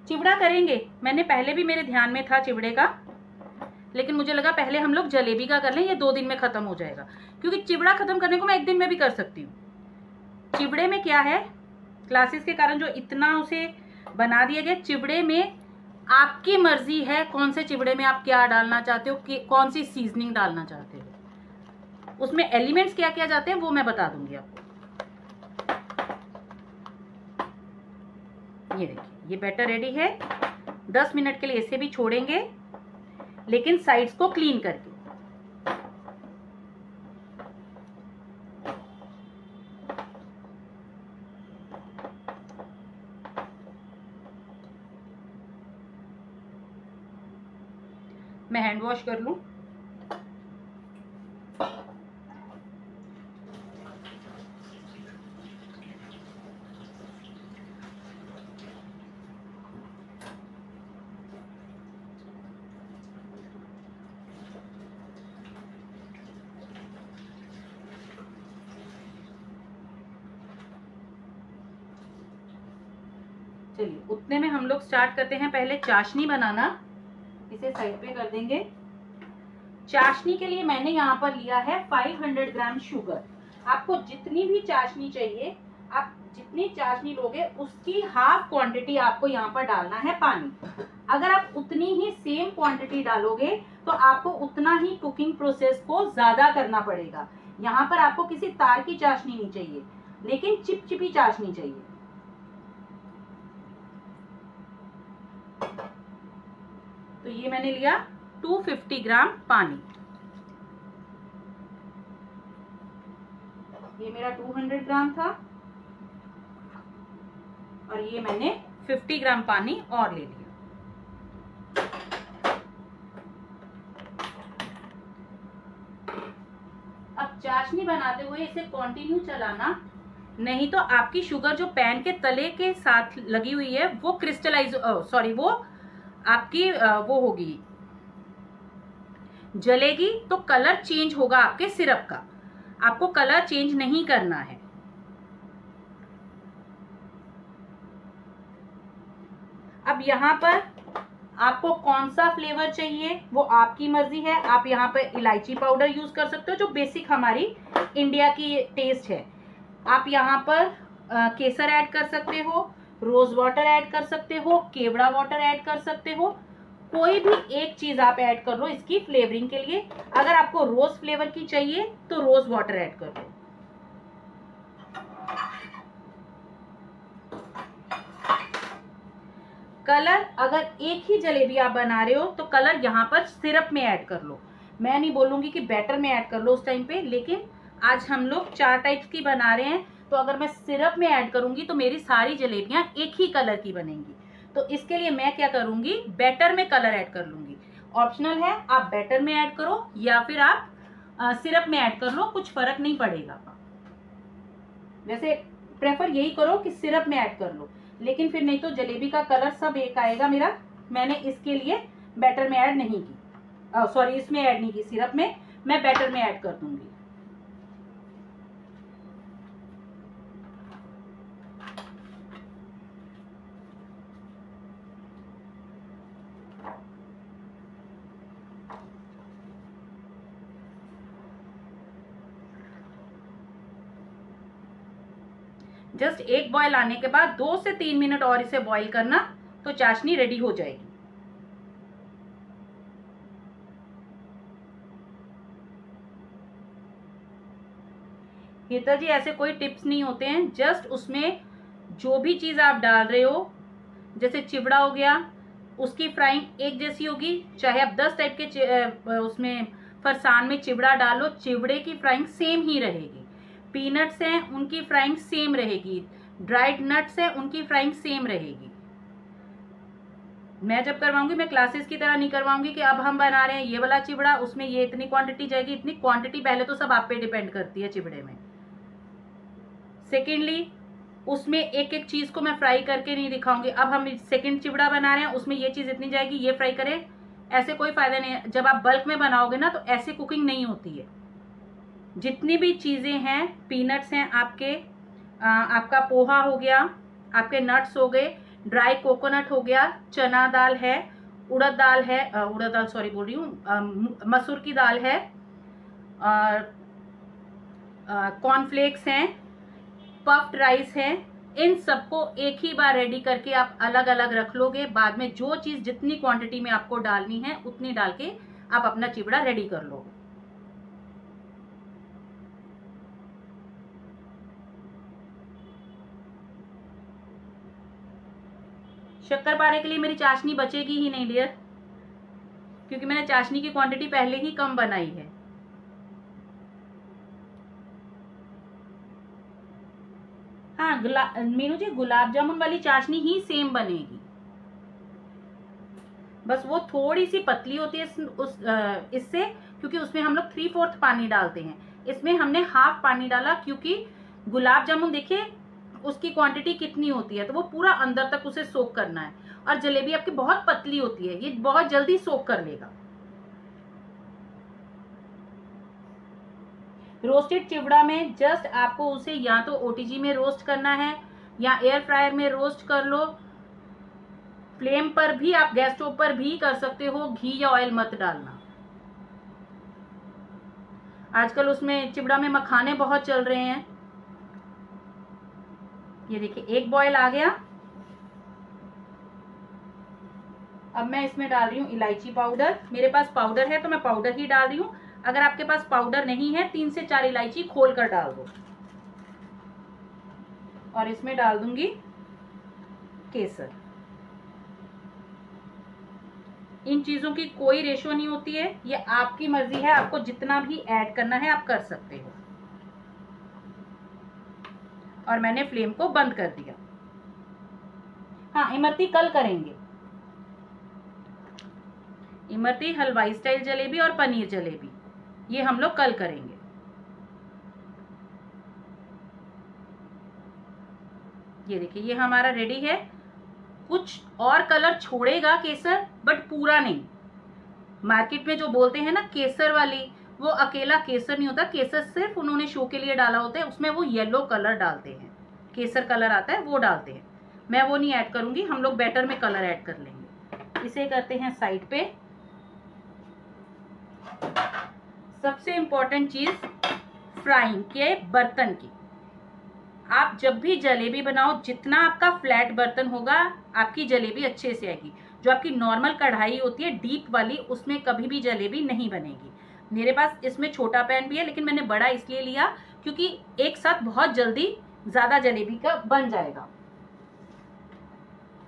चिवड़ा करेंगे, मैंने पहले भी मेरे ध्यान में था चिवड़े का, लेकिन मुझे लगा पहले हम लोग जलेबी का कर लें, ये 2 दिन में खत्म हो जाएगा, क्योंकि चिवड़ा खत्म करने को मैं 1 दिन में भी कर सकती हूँ। चिवड़े में क्या है, क्लासेस के कारण जो इतना उसे बना दिया गया, चिवड़े में आपकी मर्जी है कौन से चिवड़े में आप क्या डालना चाहते हो, कि कौन सी सीजनिंग डालना चाहते हो, उसमें एलिमेंट्स क्या क्या जाते हैं वो मैं बता दूंगी आपको। ये देखिए, ये बैटर रेडी है। 10 मिनट के लिए इसे भी छोड़ेंगे, लेकिन साइड्स को क्लीन करके। मैं हैंड वॉश कर लूं। चलिए, उतने में हम लोग स्टार्ट करते हैं पहले चाशनी बनाना। इसे साइड पे कर देंगे। चाशनी के लिए मैंने यहाँ पर लिया है 500 ग्राम शुगर। आपको जितनी भी चाशनी चाहिए, आप जितनी चाशनी लोगे उसकी हाफ क्वांटिटी आपको यहाँ पर डालना है पानी। अगर आप उतनी ही सेम क्वांटिटी डालोगे तो आपको उतना ही कुकिंग प्रोसेस को ज्यादा करना पड़ेगा। यहाँ पर आपको किसी तार की चाशनी नहीं चाहिए, लेकिन चिपचिपी चाशनी चाहिए। तो ये मैंने लिया 250 ग्राम पानी। ये मेरा 200 ग्राम था और ये मैंने 50 ग्राम पानी और ले लिया। अब चाशनी बनाते हुए इसे कंटिन्यू चलाना, नहीं तो आपकी शुगर जो पैन के तले के साथ लगी हुई है वो क्रिस्टलाइज वो आपकी वो होगी, जलेगी, तो कलर चेंज होगा आपके सिरप का। आपको कलर चेंज नहीं करना है। अब यहाँ पर आपको कौन सा फ्लेवर चाहिए वो आपकी मर्जी है। आप यहाँ पर इलायची पाउडर यूज कर सकते हो, जो बेसिक हमारी इंडिया की टेस्ट है। आप यहाँ पर केसर ऐड कर सकते हो, रोज वाटर ऐड कर सकते हो, केवड़ा वाटर ऐड कर सकते हो। कोई भी एक चीज आप ऐड कर लो इसकी फ्लेवरिंग के लिए। अगर आपको रोज फ्लेवर की चाहिए तो रोज वाटर ऐड कर लो। कलर, अगर एक ही जलेबी आप बना रहे हो तो कलर यहाँ पर सिरप में ऐड कर लो। मैं नहीं बोलूंगी कि बैटर में ऐड कर लो उस टाइम पे, लेकिन आज हम लोग 4 टाइप्स की बना रहे हैं, तो अगर मैं सिरप में ऐड करूंगी तो मेरी सारी जलेबियां एक ही कलर की बनेंगी। तो इसके लिए मैं क्या करूंगी, बैटर में कलर ऐड कर लूंगी। ऑप्शनल है, आप बैटर में ऐड करो या फिर आप सिरप में ऐड कर लो, कुछ फर्क नहीं पड़ेगा। वैसे प्रेफर यही करो कि सिरप में ऐड कर लो, लेकिन फिर नहीं तो जलेबी का कलर सब एक आएगा मेरा। मैंने इसके लिए बैटर में ऐड नहीं की, सॉरी इसमें ऐड नहीं की, सिरप में, मैं बैटर में ऐड कर दूंगी। जस्ट एक बॉयल आने के बाद 2 से 3 मिनट और इसे बॉईल करना, तो चाशनी रेडी हो जाएगी। गीता जी, ऐसे कोई टिप्स नहीं होते हैं, जस्ट उसमें जो भी चीज आप डाल रहे हो, जैसे चिवड़ा हो गया, उसकी फ्राइंग एक जैसी होगी। चाहे आप 10 टाइप के उसमें फरसान में चिवड़ा डालो, चिवड़े की फ्राइंग सेम ही रहेगी। पीनट्स हैं, उनकी फ्राइंग सेम रहेगी। ड्राइड नट्स हैं, उनकी फ्राइंग सेम रहेगी। मैं जब करवाऊंगी, मैं क्लासेस की तरह नहीं करवाऊंगी कि अब हम बना रहे हैं ये वाला चिवड़ा, उसमें ये इतनी क्वांटिटी जाएगी, इतनी क्वांटिटी पहले तो सब आप पे डिपेंड करती है चिवड़े में। सेकेंडली, उसमें एक एक चीज को मैं फ्राई करके नहीं दिखाऊंगी। अब हम सेकंड चिवड़ा बना रहे हैं, उसमें ये चीज इतनी जाएगी, ये फ्राई करें, ऐसे कोई फायदा नहीं है। जब आप बल्क में बनाओगे ना तो ऐसे कुकिंग नहीं होती है। जितनी भी चीज़ें हैं, पीनट्स हैं आपके, आपका पोहा हो गया, आपके नट्स हो गए, ड्राई कोकोनट हो गया, चना दाल है, उड़द दाल है, उड़द दाल सॉरी बोल रही हूँ, मसूर की दाल है, और कॉर्नफ्लेक्स हैं, पफ्ड राइस है। इन सबको एक ही बार रेडी करके आप अलग अलग रख लोगे। बाद में जो चीज़ जितनी क्वांटिटी में आपको डालनी है उतनी डाल के आप अपना चिवड़ा रेडी कर लो। शक्करपारे के लिए मेरी चाशनी बचेगी ही नहीं डियर, क्योंकि मैंने चाशनी की क्वांटिटी पहले ही कम बनाई है। हाँ मीनू जी, गुलाब जामुन वाली चाशनी ही सेम बनेगी, बस वो थोड़ी सी पतली होती है इससे, क्योंकि उसमें हम लोग 3/4 पानी डालते हैं। इसमें हमने हाफ पानी डाला, क्योंकि गुलाब जामुन देखिए उसकी क्वांटिटी कितनी होती है, तो वो पूरा अंदर तक उसे सोक करना है। और जलेबी आपकी बहुत पतली होती है, ये बहुत जल्दी सोक कर लेगा। रोस्टेड चिवड़ा में जस्ट आपको उसे या तो ओटीजी में रोस्ट करना है या एयर फ्रायर में रोस्ट कर लो। फ्लेम पर भी आप गैस स्टोव पर भी कर सकते हो, घी या ऑयल मत डालना। आजकल उसमें चिवड़ा में मखाने बहुत चल रहे हैं। ये देखिए एक बॉयल आ गया। अब मैं इसमें डाल रही हूँ इलायची पाउडर। मेरे पास पाउडर है तो मैं पाउडर ही डाल रही हूँ। अगर आपके पास पाउडर नहीं है 3 से 4 इलायची खोल कर डाल दो। और इसमें डाल दूंगी केसर। इन चीजों की कोई रेशो नहीं होती है, ये आपकी मर्जी है, आपको जितना भी ऐड करना है आप कर सकते हो। और मैंने फ्लेम को बंद कर दिया। हाँ, इमरती कल करेंगे। इमरती हलवाई स्टाइल जलेबी और पनीर जलेबी, ये हम लोग कल करेंगे। ये देखिए ये हमारा रेडी है। कुछ और कलर छोड़ेगा केसर, बट पूरा नहीं। मार्केट में जो बोलते हैं ना केसर वाली, वो अकेला केसर नहीं होता। केसर सिर्फ उन्होंने शो के लिए डाला होता है, उसमें वो येलो कलर डालते हैं, केसर कलर आता है वो डालते हैं। मैं वो नहीं ऐड करूंगी, हम लोग बैटर में कलर ऐड कर लेंगे। इसे करते हैं साइड पे। सबसे इंपॉर्टेंट चीज फ्राइंग के बर्तन की। आप जब भी जलेबी बनाओ, जितना आपका फ्लैट बर्तन होगा आपकी जलेबी अच्छे से आएगी। जो आपकी नॉर्मल कढ़ाई होती है डीप वाली, उसमें कभी भी जलेबी नहीं बनेगी। मेरे पास इसमें छोटा पैन भी है, लेकिन मैंने बड़ा इसलिए लिया क्योंकि एक साथ बहुत जल्दी ज्यादा जलेबी का बन जाएगा।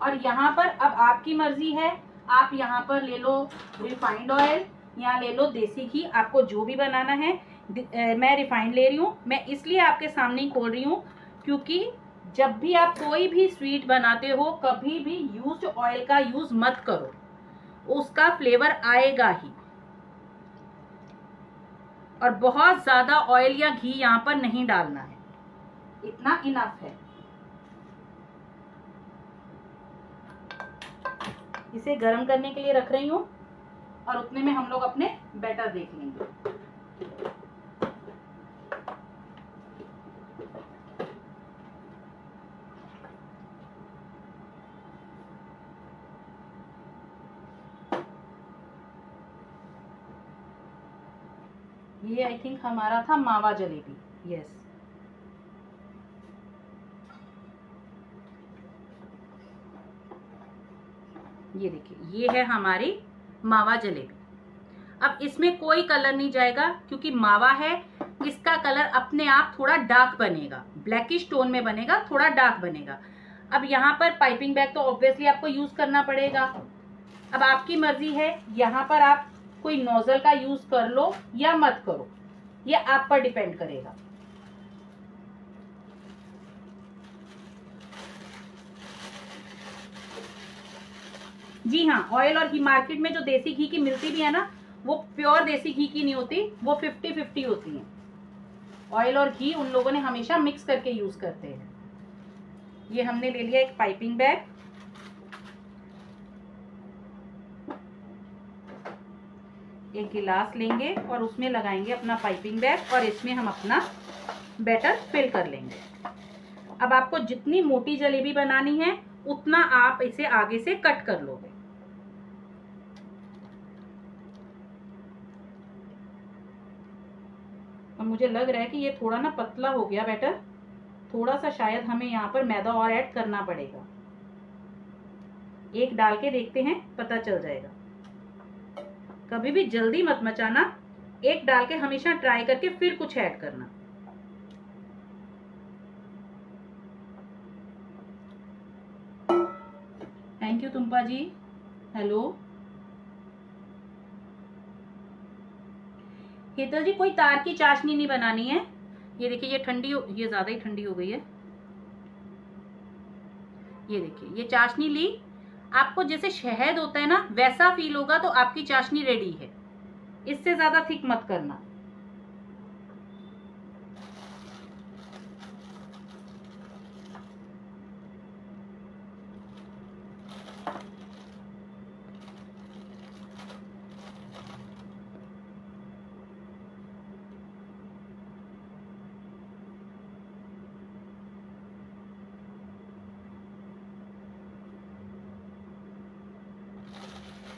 और यहाँ पर अब आपकी मर्जी है, आप यहाँ पर ले लो रिफाइंड ऑयल या ले लो देसी घी, आपको जो भी बनाना है। मैं रिफाइंड ले रही हूँ। मैं इसलिए आपके सामने ही खोल रही हूँ क्योंकि जब भी आप कोई भी स्वीट बनाते हो, कभी भी यूज्ड ऑयल का यूज मत करो, उसका फ्लेवर आएगा ही। और बहुत ज्यादा ऑयल या घी यहाँ पर नहीं डालना है, इतना इनफ है। इसे गर्म करने के लिए रख रही हूँ और उतने में हम लोग अपने बैटर देख लेंगे। ये आई थिंक हमारा था मावा जलेबी। यस, ये देखिए ये है हमारी मावा जलेबी। अब इसमें कोई कलर नहीं जाएगा क्योंकि मावा है, इसका कलर अपने आप थोड़ा डार्क बनेगा, ब्लैकिश टोन में बनेगा, थोड़ा डार्क बनेगा। अब यहाँ पर पाइपिंग बैग तो ऑब्वियसली आपको यूज करना पड़ेगा। अब आपकी मर्जी है, यहाँ पर आप कोई नोजल का यूज कर लो या मत करो, ये आप पर डिपेंड करेगा। जी हाँ, ऑयल और घी मार्केट में जो देसी घी की मिलती भी है ना, वो प्योर देसी घी की नहीं होती, वो 50-50 होती है। ऑयल और घी उन लोगों ने हमेशा मिक्स करके यूज करते हैं। ये हमने ले लिया एक पाइपिंग बैग। एक गिलास लेंगे और उसमें लगाएंगे अपना पाइपिंग बैग और इसमें हम अपना बैटर फिल कर लेंगे। अब आपको जितनी मोटी जलेबी बनानी है उतना आप इसे आगे से कट कर लोगे। और मुझे लग रहा है कि ये थोड़ा ना पतला हो गया बैटर, थोड़ा सा शायद हमें यहाँ पर मैदा और ऐड करना पड़ेगा। एक डाल के देखते हैं, पता चल जाएगा। कभी भी जल्दी मत मचाना, एक डाल के हमेशा ट्राई करके फिर कुछ ऐड करना। Thank you Tumpa ji, hello. Hetal ji कोई तार की चाशनी नहीं बनानी है। ये देखिए ये ठंडी ये ज्यादा ही ठंडी हो गई है। ये देखिए ये चाशनी ली, आपको जैसे शहद होता है ना वैसा फील होगा तो आपकी चाशनी रेडी है। इससे ज्यादा थिक मत करना।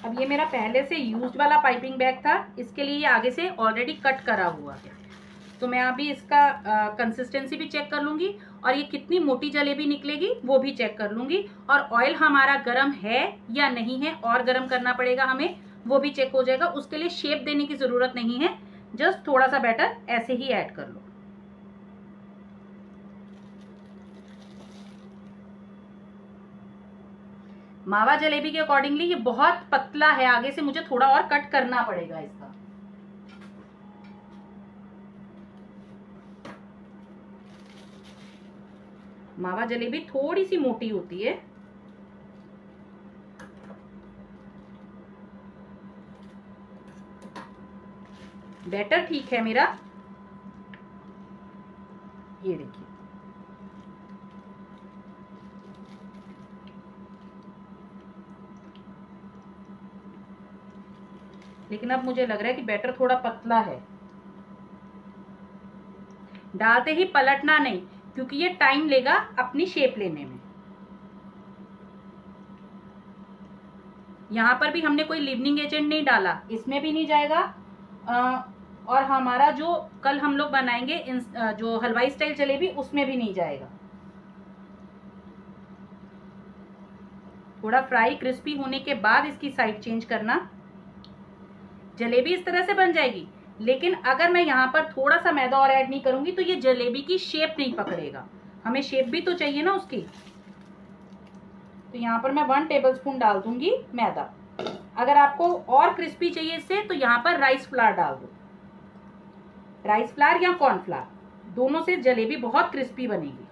अब ये मेरा पहले से यूज्ड वाला पाइपिंग बैग था, इसके लिए ये आगे से ऑलरेडी कट करा हुआ है। तो मैं अभी इसका कंसिस्टेंसी भी चेक कर लूंगी और ये कितनी मोटी जलेबी निकलेगी वो भी चेक कर लूंगी। और ऑयल हमारा गर्म है या नहीं है, और गर्म करना पड़ेगा हमें, वो भी चेक हो जाएगा। उसके लिए शेप देने की जरूरत नहीं है, जस्ट थोड़ा सा बैटर ऐसे ही ऐड कर लो। मावा जलेबी के अकॉर्डिंगली ये बहुत पतला है, आगे से मुझे थोड़ा और कट करना पड़ेगा इसका। मावा जलेबी थोड़ी सी मोटी होती है। बैटर ठीक है मेरा, ये देखिए। लेकिन अब मुझे लग रहा है कि बैटर थोड़ा पतला है। डालते ही पलटना नहीं, क्योंकि ये टाइम लेगा अपनी शेप लेने में। यहां पर भी हमने कोई लिवनिंग एजेंट नहीं डाला, इसमें भी नहीं जाएगा। और हमारा जो कल हम लोग बनाएंगे जो हलवाई स्टाइल जलेबी, उसमें भी नहीं जाएगा। थोड़ा फ्राई क्रिस्पी होने के बाद इसकी साइड चेंज करना। जलेबी इस तरह से बन जाएगी, लेकिन अगर मैं यहाँ पर थोड़ा सा मैदा और ऐड नहीं करूंगी तो ये जलेबी की शेप नहीं पकड़ेगा। हमें शेप भी तो चाहिए ना उसकी। तो यहाँ पर मैं 1 टेबलस्पून डाल दूंगी मैदा। अगर आपको और क्रिस्पी चाहिए इससे तो यहाँ पर राइस फ्लावर डाल दो। राइस फ्लावर या कॉर्नफ्लावर, दोनों से जलेबी बहुत क्रिस्पी बनेगी।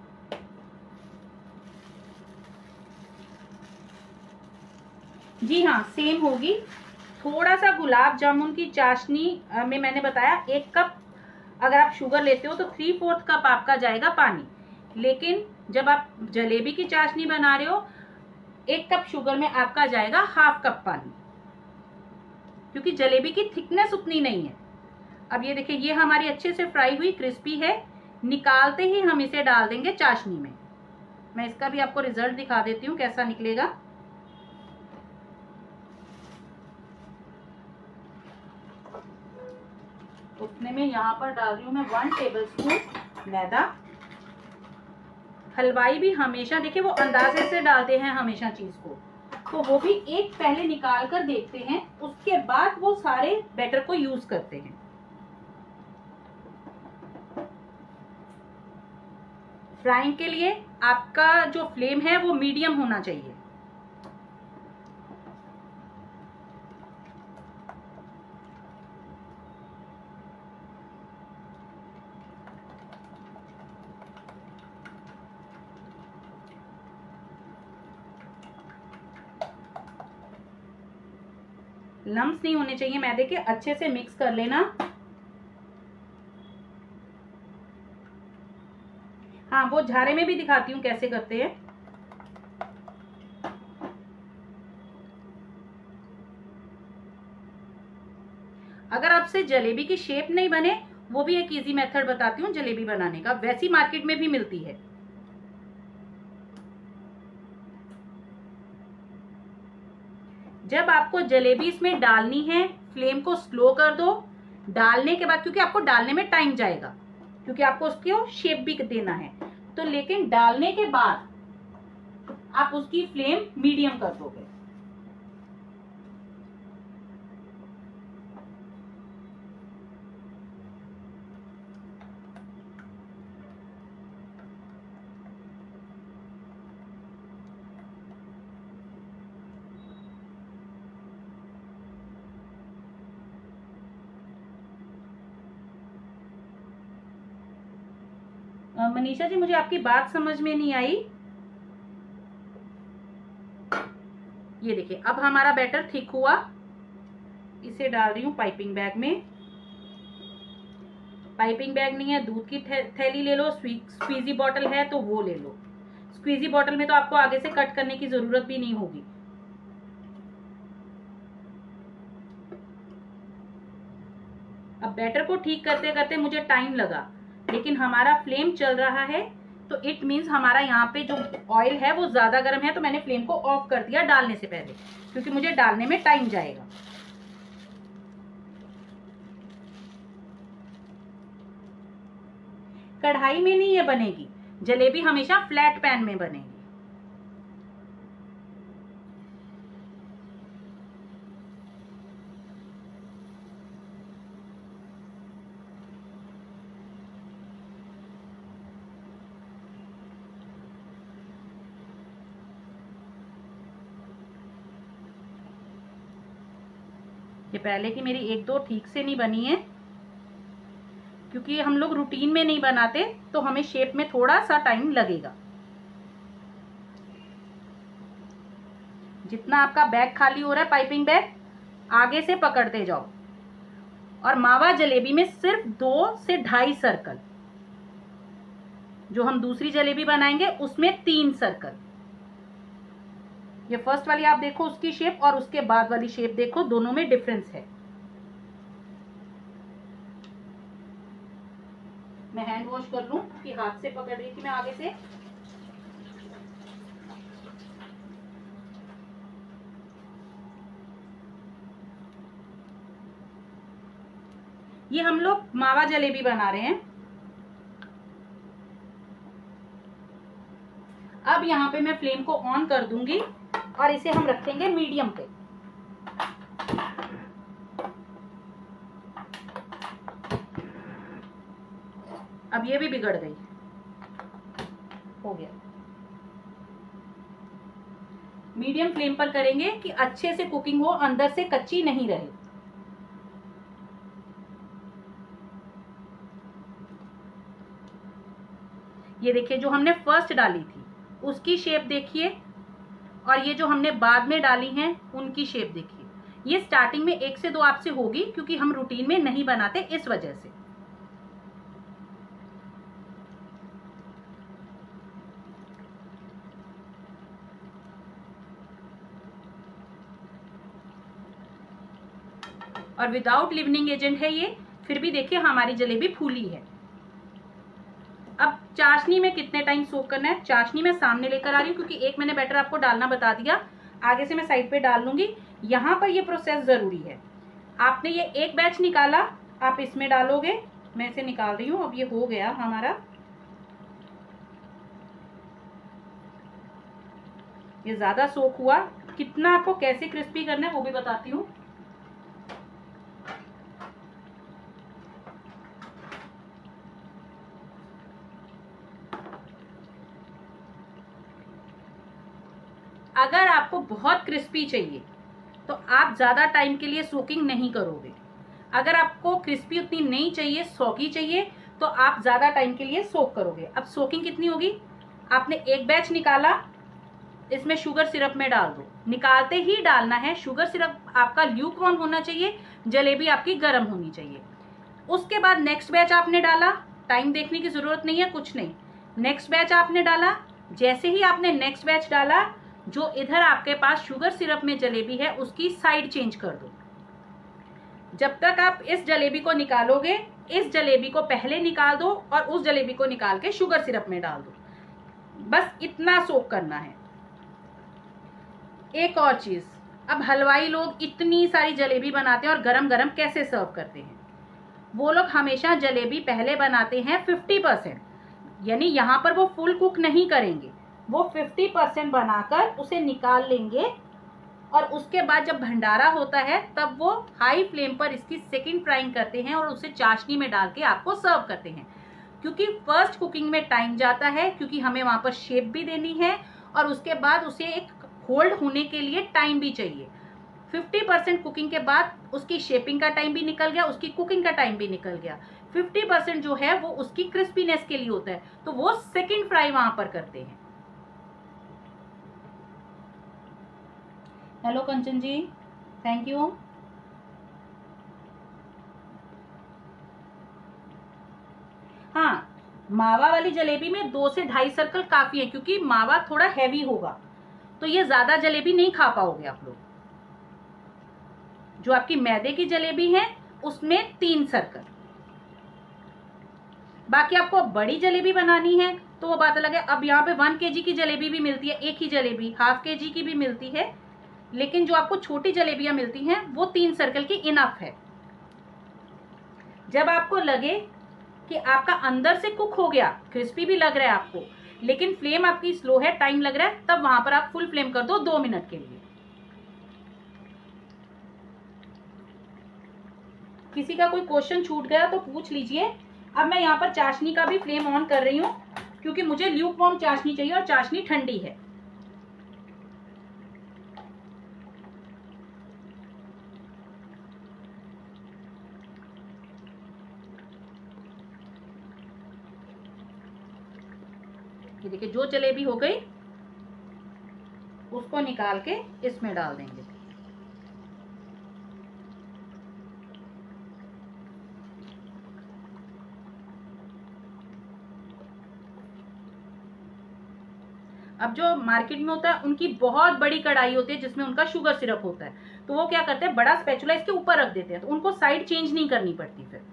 जी हाँ, सेम होगी। थोड़ा सा गुलाब जामुन की चाशनी में मैंने बताया 1 कप, अगर आप शुगर लेते हो तो 3/4 कप आपका जाएगा पानी। लेकिन जब आप जलेबी की चाशनी बना रहे हो 1 कप शुगर में आपका जाएगा 1/2 कप पानी, क्योंकि जलेबी की थिकनेस उतनी नहीं है। अब ये देखिए ये हमारी अच्छे से फ्राई हुई, क्रिस्पी है। निकालते ही हम इसे डाल देंगे चाशनी में। मैं इसका भी आपको रिजल्ट दिखा देती हूँ कैसा निकलेगा। उतने में यहाँ पर डाल रही हूँ मैं 1 टेबलस्पून मैदा। हलवाई भी हमेशा देखिए वो अंदाजे से डालते हैं हमेशा चीज को, तो वो भी एक पहले निकाल कर देखते हैं, उसके बाद वो सारे बैटर को यूज करते हैं। फ्राइंग के लिए आपका जो फ्लेम है वो मीडियम होना चाहिए। लम्स नहीं होने चाहिए मैदे के, अच्छे से मिक्स कर लेना। हाँ, वो झारे में भी दिखाती हूँ कैसे करते हैं। अगर आपसे जलेबी की शेप नहीं बने, वो भी एक इजी मेथड बताती हूँ जलेबी बनाने का, वैसी मार्केट में भी मिलती है। जब आपको जलेबी इसमें डालनी है, फ्लेम को स्लो कर दो। डालने के बाद, क्योंकि आपको डालने में टाइम जाएगा, क्योंकि आपको उसको शेप भी देना है, तो लेकिन डालने के बाद आप उसकी फ्लेम मीडियम कर दोगे। मनीषा जी, मुझे आपकी बात समझ में नहीं आई। ये देखिए, अब हमारा बैटर थिक हुआ। इसे डाल रही हूँ पाइपिंग बैग में। पाइपिंग बैग नहीं है, दूध की थैली ले लो, स्क्वीजी बॉटल है तो वो ले लो। स्क्वीजी बॉटल में तो आपको आगे से कट करने की जरूरत भी नहीं होगी। अब बैटर को ठीक करते करते मुझे टाइम लगा, लेकिन हमारा फ्लेम चल रहा है, तो इट मीन्स हमारा यहाँ पे जो ऑयल है वो ज्यादा गर्म है, तो मैंने फ्लेम को ऑफ कर दिया डालने से पहले, क्योंकि मुझे डालने में टाइम जाएगा। कढ़ाई में नहीं ये बनेगी जलेबी, हमेशा फ्लैट पैन में बनेगी। ये पहले की मेरी एक दो ठीक से नहीं बनी है, क्योंकि हम लोग रूटीन में नहीं बनाते, तो हमें शेप में थोड़ा सा टाइम लगेगा। जितना आपका बैग खाली हो रहा है, पाइपिंग बैग, आगे से पकड़ते जाओ। और मावा जलेबी में सिर्फ 2 से 2.5 सर्कल, जो हम दूसरी जलेबी बनाएंगे उसमें 3 सर्कल। ये फर्स्ट वाली आप देखो उसकी शेप, और उसके बाद वाली शेप देखो, दोनों में डिफरेंस है। मैं हैंड वॉश कर लूं, कि हाथ से पकड़ रही थी मैं आगे से। ये हम लोग मावा जलेबी बना रहे हैं। अब यहाँ पे मैं फ्लेम को ऑन कर दूंगी और इसे हम रखेंगे मीडियम पे। अब ये भी बिगड़ गई, हो गया। मीडियम फ्लेम पर करेंगे कि अच्छे से कुकिंग हो, अंदर से कच्ची नहीं रहे। ये देखिए, जो हमने फर्स्ट डाली थी उसकी शेप देखिए, और ये जो हमने बाद में डाली हैं उनकी शेप देखिए। ये स्टार्टिंग में 1 से 2 आपसे होगी, क्योंकि हम रूटीन में नहीं बनाते, इस वजह से। और विदाउट लिवनिंग एजेंट है ये, फिर भी देखिए हमारी जलेबी फूली है। अब चाशनी में कितने टाइम सोक करना है, चाशनी में सामने लेकर आ रही हूँ, क्योंकि एक मैंने बैटर आपको डालना बता दिया, आगे से मैं साइड पे डाल लूंगी। यहाँ पर ये प्रोसेस जरूरी है। आपने ये एक बैच निकाला, आप इसमें डालोगे। मैं इसे निकाल रही हूँ, अब ये हो गया हमारा। ये ज्यादा सोक हुआ। कितना आपको कैसे क्रिस्पी करना है वो भी बताती हूँ। अगर आपको बहुत क्रिस्पी चाहिए तो आप ज्यादा टाइम के लिए सोकिंग नहीं करोगे। अगर आपको क्रिस्पी उतनी नहीं चाहिए, सॉगी चाहिए, तो आप ज्यादा टाइम के लिए सोक करोगे। अब सोकिंग कितनी होगी, आपने एक बैच निकाला, इसमें शुगर सिरप में डाल दो। निकालते ही डालना है। शुगर सिरप आपका ल्यूक वार्म होना चाहिए, जलेबी आपकी गर्म होनी चाहिए। उसके बाद नेक्स्ट बैच आपने डाला, टाइम देखने की जरूरत नहीं है, कुछ नहीं। नेक्स्ट बैच आपने डाला, जैसे ही आपने नेक्स्ट बैच डाला, जो इधर आपके पास शुगर सिरप में जलेबी है उसकी साइड चेंज कर दो। जब तक आप इस जलेबी को निकालोगे, इस जलेबी को पहले निकाल दो और उस जलेबी को निकाल के शुगर सिरप में डाल दो। बस इतना सोक करना है। एक और चीज, अब हलवाई लोग इतनी सारी जलेबी बनाते हैं और गरम गरम कैसे सर्व करते हैं। वो लोग हमेशा जलेबी पहले बनाते हैं 50%, यानी यहाँ पर वो फुल कुक नहीं करेंगे, वो 50% बनाकर उसे निकाल लेंगे और उसके बाद जब भंडारा होता है तब वो हाई फ्लेम पर इसकी सेकंड फ्राइंग करते हैं और उसे चाशनी में डाल के आपको सर्व करते हैं। क्योंकि फर्स्ट कुकिंग में टाइम जाता है, क्योंकि हमें वहां पर शेप भी देनी है और उसके बाद उसे एक होल्ड होने के लिए टाइम भी चाहिए। 50% कुकिंग के बाद उसकी शेपिंग का टाइम भी निकल गया, उसकी कुकिंग का टाइम भी निकल गया। 50% जो है वो उसकी क्रिस्पीनेस के लिए होता है, तो वो सेकंड फ्राई वहां पर करते हैं। Hello Kanchan ji, thank you. हाँ, मावा वाली जलेबी में 2 से 2.5 सर्कल काफी है, क्योंकि मावा थोड़ा हैवी होगा, तो ये ज्यादा जलेबी नहीं खा पाओगे आप लोग। जो आपकी मैदे की जलेबी है उसमें 3 सर्कल। बाकी आपको बड़ी जलेबी बनानी है तो वो बात अलग है। अब यहाँ पे 1 kg की जलेबी भी मिलती है, एक ही जलेबी 1/2 kg की भी मिलती है, लेकिन जो आपको छोटी जलेबियां मिलती हैं वो 3 सर्कल की इनफ है। जब आपको लगे कि आपका अंदर से कुक हो गया, क्रिस्पी भी लग रहा है आपको, लेकिन फ्लेम आपकी स्लो है, टाइम लग रहा है, तब वहां पर आप फुल फ्लेम कर दो 2 मिनट के लिए। किसी का कोई क्वेश्चन छूट गया तो पूछ लीजिए। अब मैं यहाँ पर चाशनी का भी फ्लेम ऑन कर रही हूँ, क्योंकि मुझे ल्यूक वार्म चाशनी चाहिए और चाशनी ठंडी है। ये देखिए, जो जलेबी हो गई उसको निकाल के इसमें डाल देंगे। अब जो मार्केट में होता है उनकी बहुत बड़ी कढ़ाई होती है जिसमें उनका शुगर सिरप होता है, तो वो क्या करते हैं, बड़ा स्पैचुला इसके ऊपर रख देते हैं, तो उनको साइड चेंज नहीं करनी पड़ती फिर।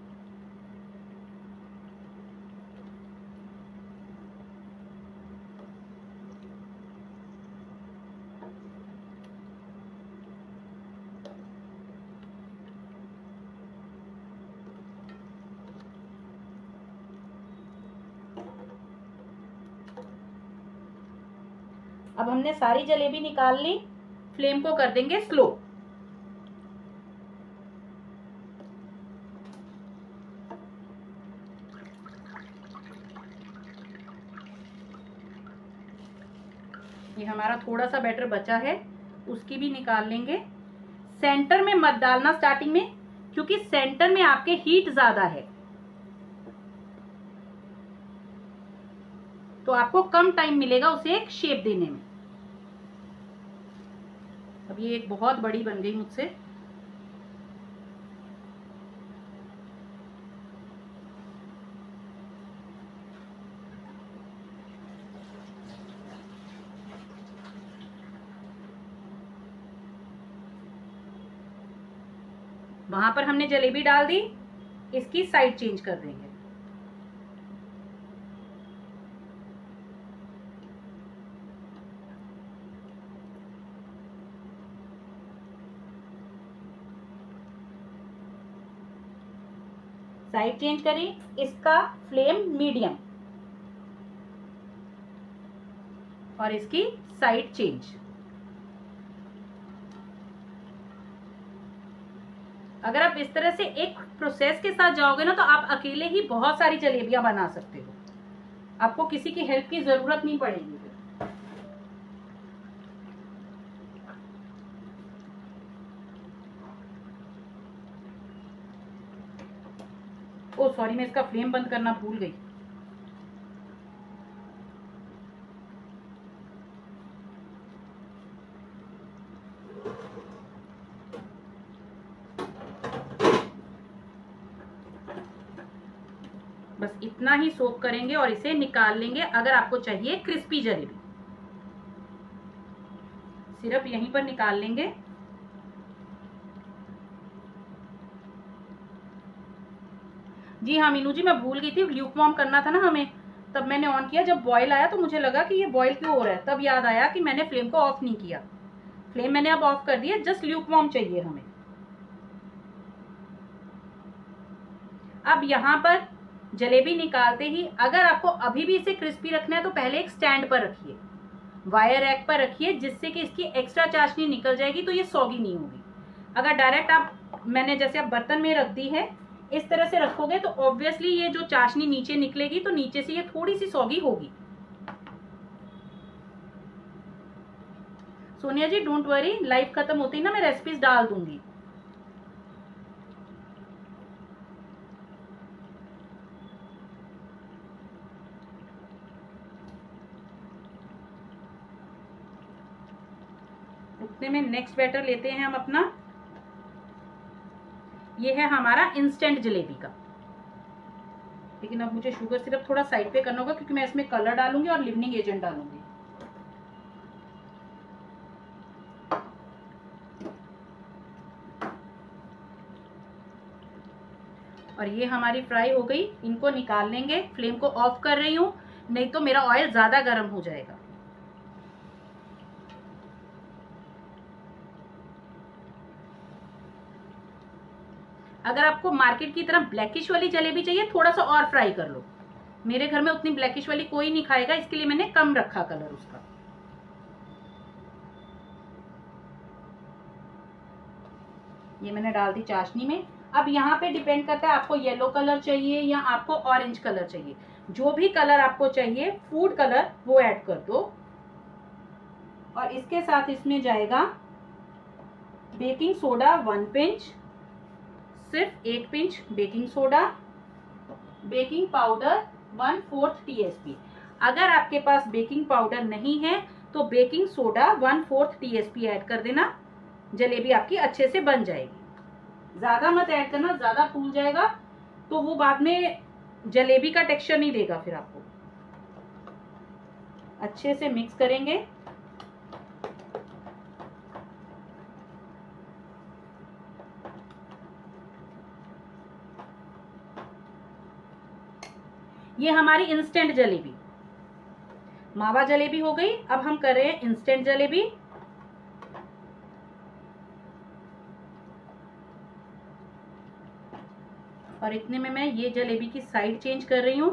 अब हमने सारी जलेबी निकाल ली, फ्लेम को कर देंगे स्लो। ये हमारा थोड़ा सा बैटर बचा है, उसकी भी निकाल लेंगे। सेंटर में मत डालना स्टार्टिंग में, क्योंकि सेंटर में आपके हीट ज्यादा है, तो आपको कम टाइम मिलेगा उसे एक शेप देने में। अब ये एक बहुत बड़ी बन गई मुझसे। वहां पर हमने जलेबी डाल दी, इसकी साइड चेंज कर देंगे। साइड चेंज करी, इसका फ्लेम मीडियम और इसकी साइड चेंज। अगर आप इस तरह से एक प्रोसेस के साथ जाओगे ना, तो आप अकेले ही बहुत सारी जलेबियां बना सकते हो, आपको किसी की हेल्प की जरूरत नहीं पड़ेगी। ओ सॉरी, मैं इसका फ्लेम बंद करना भूल गई। बस इतना ही सोक करेंगे और इसे निकाल लेंगे। अगर आपको चाहिए क्रिस्पी जलेबी, सिर्फ यहीं पर निकाल लेंगे। जी हाँ मीनू जी, मैं भूल गई थी, ल्यूक वार्म करना था ना हमें, तब मैंने ऑन किया। जब बॉयल आया तो मुझे लगा कि ये बॉयल क्यों हो रहा है, तब याद आया कि मैंने फ्लेम को ऑफ नहीं किया। फ्लेम मैंने अब ऑफ कर दिया, जस्ट ल्यूक वार्म चाहिए हमें। अब यहाँ पर जलेबी निकालते ही, अगर आपको अभी भी इसे क्रिस्पी रखना है तो पहले एक स्टैंड पर रखिए, वायर रैक पर रखिए, जिससे कि इसकी एक्स्ट्रा चाशनी निकल जाएगी तो ये सॉगी नहीं होगी। अगर डायरेक्ट मैंने जैसे आप बर्तन में रख दी है, इस तरह से रखोगे तो ऑब्वियसली ये जो चाशनी नीचे निकलेगी तो नीचे से ये थोड़ी सी सॉगी होगी। सोनिया जी डोंट वरी, लाइव खत्म होती है ना मैं रेसिपीज डाल दूंगी। उतने में नेक्स्ट बैटर लेते हैं हम अपना, ये है हमारा इंस्टेंट जलेबी का। लेकिन अब मुझे शुगर सिरप थोड़ा साइड पे करना होगा क्योंकि मैं इसमें कलर डालूंगी और लिवनिंग एजेंट डालूंगी। और ये हमारी फ्राई हो गई, इनको निकाल लेंगे। फ्लेम को ऑफ कर रही हूं, नहीं तो मेरा ऑयल ज्यादा गर्म हो जाएगा। अगर आपको मार्केट की तरह ब्लैकिश वाली जलेबी चाहिए, थोड़ा सा और फ्राई कर लो। मेरे घर में उतनी ब्लैकिश वाली कोई नहीं खाएगा, इसके लिए मैंने कम रखा कलर उसका। ये मैंने डाल दी चाशनी में। अब यहाँ पे डिपेंड करता है आपको येलो कलर चाहिए या आपको ऑरेंज कलर चाहिए। जो भी कलर आपको चाहिए, फूड कलर, वो ऐड कर दो। और इसके साथ इसमें जाएगा बेकिंग सोडा 1 पिंच, सिर्फ 1 pinch baking soda, baking powder 1/4 TSP. अगर आपके पास बेकिंग पाउडर नहीं है तो बेकिंग सोडा 1/4 टीएसपी ऐड कर देना, जलेबी आपकी अच्छे से बन जाएगी। ज्यादा मत ऐड करना, ज्यादा फूल जाएगा तो वो बाद में जलेबी का टेक्सचर नहीं देगा। फिर आपको अच्छे से मिक्स करेंगे। ये हमारी इंस्टेंट जलेबी, मावा जलेबी हो गई। अब हम कर रहे हैं इंस्टेंट जलेबी। और इतने में मैं ये जलेबी की साइड चेंज कर रही हूं।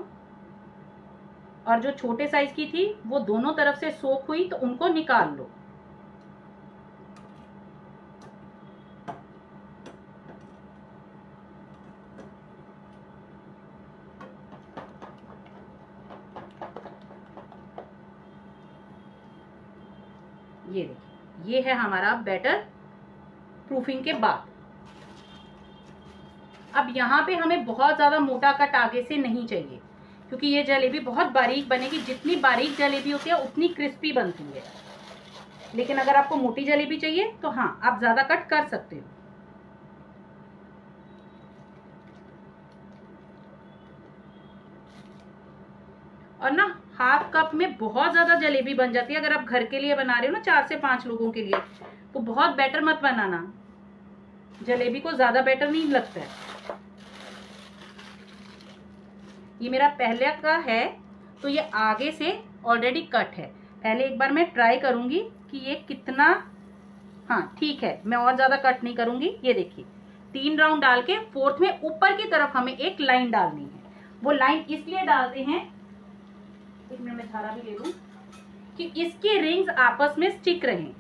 और जो छोटे साइज की थी वो दोनों तरफ से सोख हुई तो उनको निकाल लो। ये देखिए, ये है हमारा बैटर प्रूफिंग के बाद। अब यहाँ पे हमें बहुत ज्यादा मोटा कट आगे से नहीं चाहिए क्योंकि ये जलेबी बहुत बारीक बनेगी। जितनी बारीक जलेबी होती है उतनी क्रिस्पी बनती है। लेकिन अगर आपको मोटी जलेबी चाहिए तो हाँ, आप ज्यादा कट कर सकते हो। और ना हाफ कप में बहुत ज्यादा जलेबी बन जाती है। अगर आप घर के लिए बना रहे हो ना 4 से 5 लोगों के लिए, तो बहुत बैटर मत बनाना, जलेबी को ज्यादा बैटर नहीं लगता है। ये मेरा पहले का है तो ये आगे से ऑलरेडी कट है। पहले एक बार मैं ट्राई करूंगी कि ये कितना, हाँ ठीक है, मैं और ज्यादा कट नहीं करूंगी। ये देखिए 3 राउंड डाल के 4th में ऊपर की तरफ हमें एक लाइन डालनी है। वो लाइन इसलिए डालते हैं, एक मिनट में धारा भी ले लूं, कि इसके रिंग्स आपस में स्टिक रहें।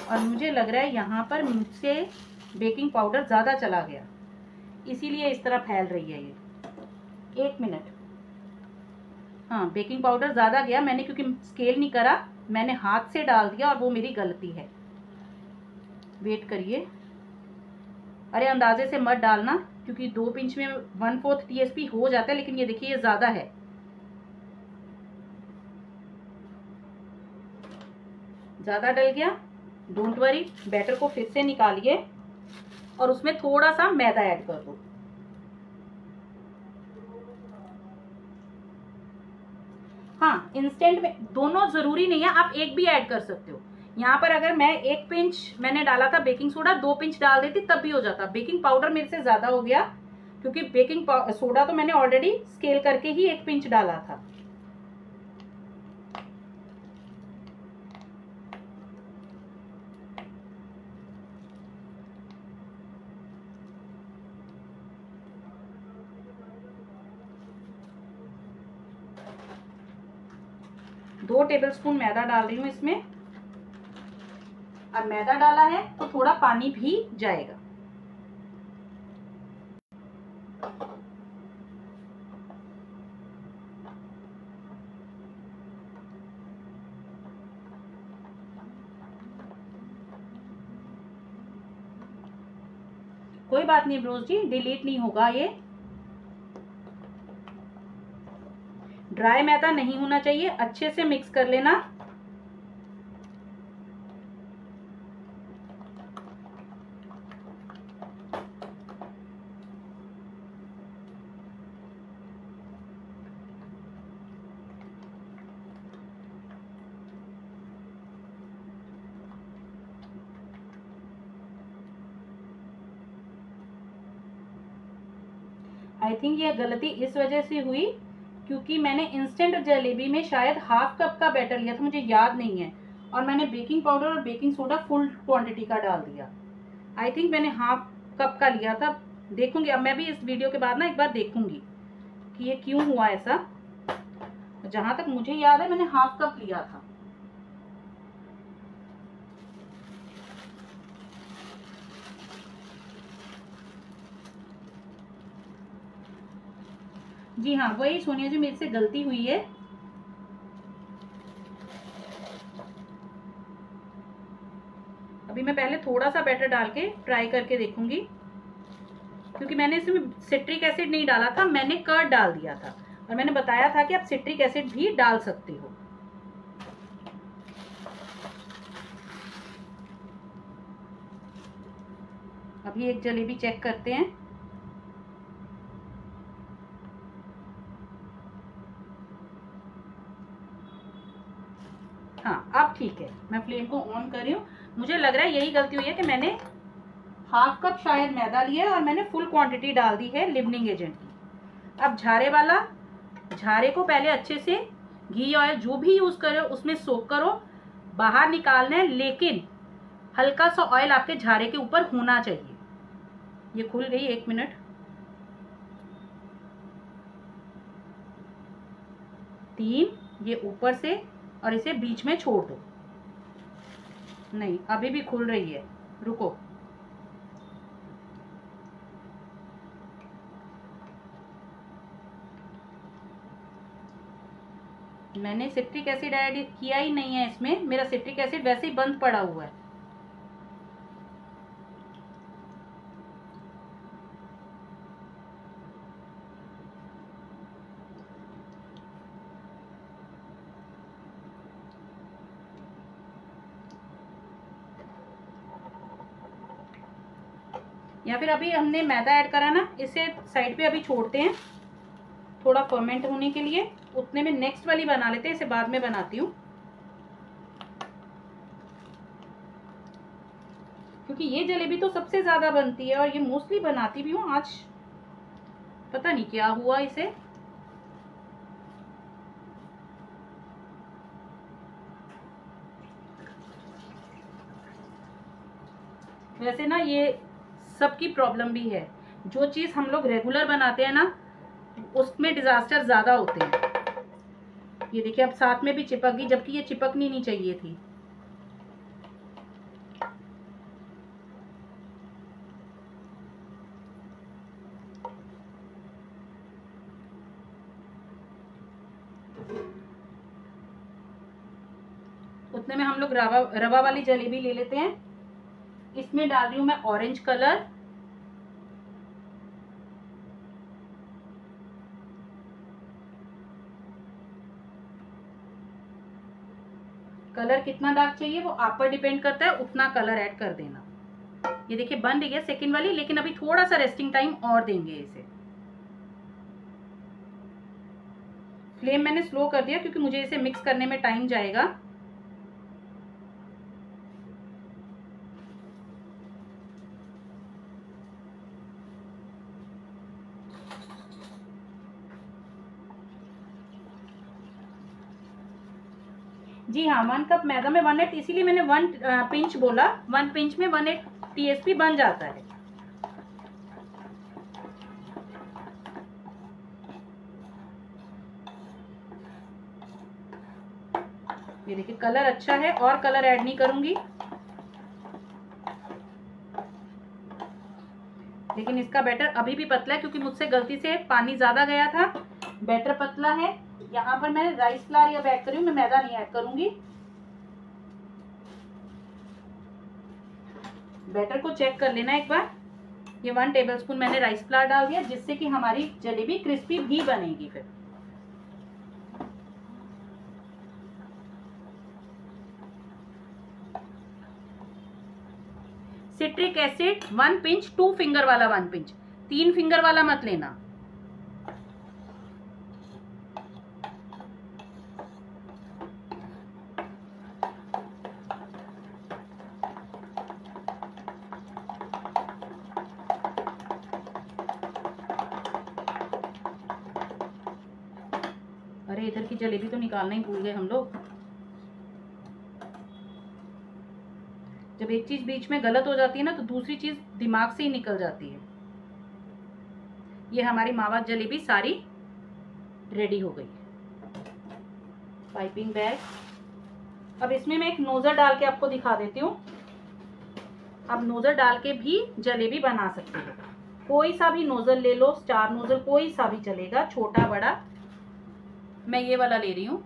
और मुझे लग रहा है यहाँ पर मुझसे बेकिंग पाउडर ज्यादा चला गया, इसीलिए इस तरह फैल रही है ये। 1 मिनट, हाँ बेकिंग पाउडर ज्यादा गया, मैंने क्योंकि स्केल नहीं करा, मैंने हाथ से डाल दिया और वो मेरी गलती है। वेट करिए, अरे अंदाजे से मत डालना क्योंकि 2 पिंच में 1/4 टीएसपी हो जाता है। लेकिन ये देखिए ये ज्यादा है, ज्यादा डल गया। डोंट वरी, बैटर को फिर से निकालिए और उसमें थोड़ा सा मैदा ऐड कर दो। हाँ इंस्टेंट में दोनों जरूरी नहीं है, आप एक भी ऐड कर सकते हो। यहाँ पर अगर मैं 1 पिंच मैंने डाला था बेकिंग सोडा, 2 पिंच डाल देती तब भी हो जाता। बेकिंग पाउडर मेरे से ज्यादा हो गया क्योंकि बेकिंग सोडा तो मैंने ऑलरेडी स्केल करके ही 1 पिंच डाला था। दो टेबलस्पून मैदा डाल रही हूँ इसमें। अब मैदा डाला है तो थोड़ा पानी भी जाएगा। कोई बात नहीं ब्रोस जी, डिलीट नहीं होगा ये। ड्राई मैदा नहीं होना चाहिए, अच्छे से मिक्स कर लेना। आई थिंक ये गलती इस वजह से हुई क्योंकि मैंने इंस्टेंट जलेबी में शायद हाफ कप का बैटर लिया था, मुझे याद नहीं है, और मैंने बेकिंग पाउडर और बेकिंग सोडा फुल क्वांटिटी का डाल दिया। आई थिंक मैंने हाफ कप का लिया था। देखूंगी अब मैं भी इस वीडियो के बाद ना एक बार देखूंगी कि ये क्यों हुआ ऐसा। जहां तक मुझे याद है मैंने हाफ कप लिया था। जी हाँ, वही सोनिया जी, मेरे से गलती हुई है। अभी मैं पहले थोड़ा सा बैटर डाल के ट्राई करके देखूंगी, क्योंकि मैंने इसमें सिट्रिक एसिड नहीं डाला था, मैंने कर्ड डाल दिया था, और मैंने बताया था कि आप सिट्रिक एसिड भी डाल सकते हो। अभी एक जलेबी चेक करते हैं। हाँ, अब ठीक है। मैं फ्लेम को ऑन कर रही हूँ। मुझे लग रहा है यही गलती हुई है कि मैंने हाफ कप शायद मैदा लिया है और मैंने फुल क्वांटिटी डाल दी है लिवनिंग एजेंट की। अब झारे को पहले अच्छे से घी ऑयल जो भी यूज करो उसमें सोक करो, बाहर निकालना है, लेकिन हल्का सा ऑयल आपके झारे के ऊपर होना चाहिए। ये खुल गई, 1 मिनट। 3, ये ऊपर से, और इसे बीच में छोड़ दो। नहीं, अभी भी खुल रही है, रुको। मैंने सिट्रिक एसिड ऐड किया ही नहीं है इसमें, मेरा सिट्रिक एसिड वैसे ही बंद पड़ा हुआ है। या फिर अभी हमने मैदा ऐड करा ना, इसे साइड पे अभी छोड़ते हैं थोड़ा फर्मेंट होने के लिए। उतने में नेक्स्ट वाली बना लेते हैं, इसे बाद में बनाती हूँ, क्योंकि ये जलेबी तो सबसे ज्यादा बनती है और ये मोस्टली बनाती भी हूँ। आज पता नहीं क्या हुआ इसे। वैसे ना ये सबकी प्रॉब्लम भी है, जो चीज हम लोग रेगुलर बनाते हैं ना उसमें डिजास्टर ज्यादा होते हैं। ये देखिए अब साथ में भी चिपक गई, जबकि ये चिपकनी नहीं चाहिए थी। उतने में हम लोग रवा वाली जलेबी ले लेते हैं। इसमें डाल रही हूं मैं ऑरेंज कलर। कलर कितना डार्क चाहिए वो आप पर डिपेंड करता है, उतना कलर ऐड कर देना। ये देखिए बन रही है सेकंड वाली, लेकिन अभी थोड़ा सा रेस्टिंग टाइम और देंगे इसे। फ्लेम मैंने स्लो कर दिया क्योंकि मुझे इसे मिक्स करने में टाइम जाएगा। जी हाँ, 1 कप मैदा में 1/8, इसीलिए मैंने 1 पिंच बोला। 1 पिंच में 1/8 TSP बन जाता है। ये देखिए कलर अच्छा है, और कलर ऐड नहीं करूंगी। लेकिन इसका बैटर अभी भी पतला है, क्योंकि मुझसे गलती से पानी ज्यादा गया था। बैटर पतला है। यहाँ पर मैं राइस फ्लावर अब ऐड कर रही हूँ, मैं मैदा नहीं ऐड करूंगी। बैटर को चेक कर लेना एक बार। ये 1 टेबलस्पून मैंने राइस फ्लावर डाल दिया, जिससे कि हमारी जलेबी क्रिस्पी भी बनेगी। फिर सिट्रिक एसिड 1 पिंच, 2 फिंगर वाला 1 पिंच, 3 फिंगर वाला मत लेना। अरे इधर की जलेबी तो निकालना ही भूल गए हम लोग। जब एक चीज बीच में गलत हो जाती है ना, तो दूसरी चीज दिमाग से ही निकल जाती है। ये हमारी मावा जलेबी सारी रेडी हो गई। Piping bag. अब इसमें मैं एक नोजल डाल के आपको दिखा देती हूँ। अब नोजल डाल के भी जलेबी बना सकते हो। कोई सा भी नोजल ले लो, स्टार नोजल कोई सा भी चलेगा, छोटा बड़ा। मैं ये वाला ले रही हूँ।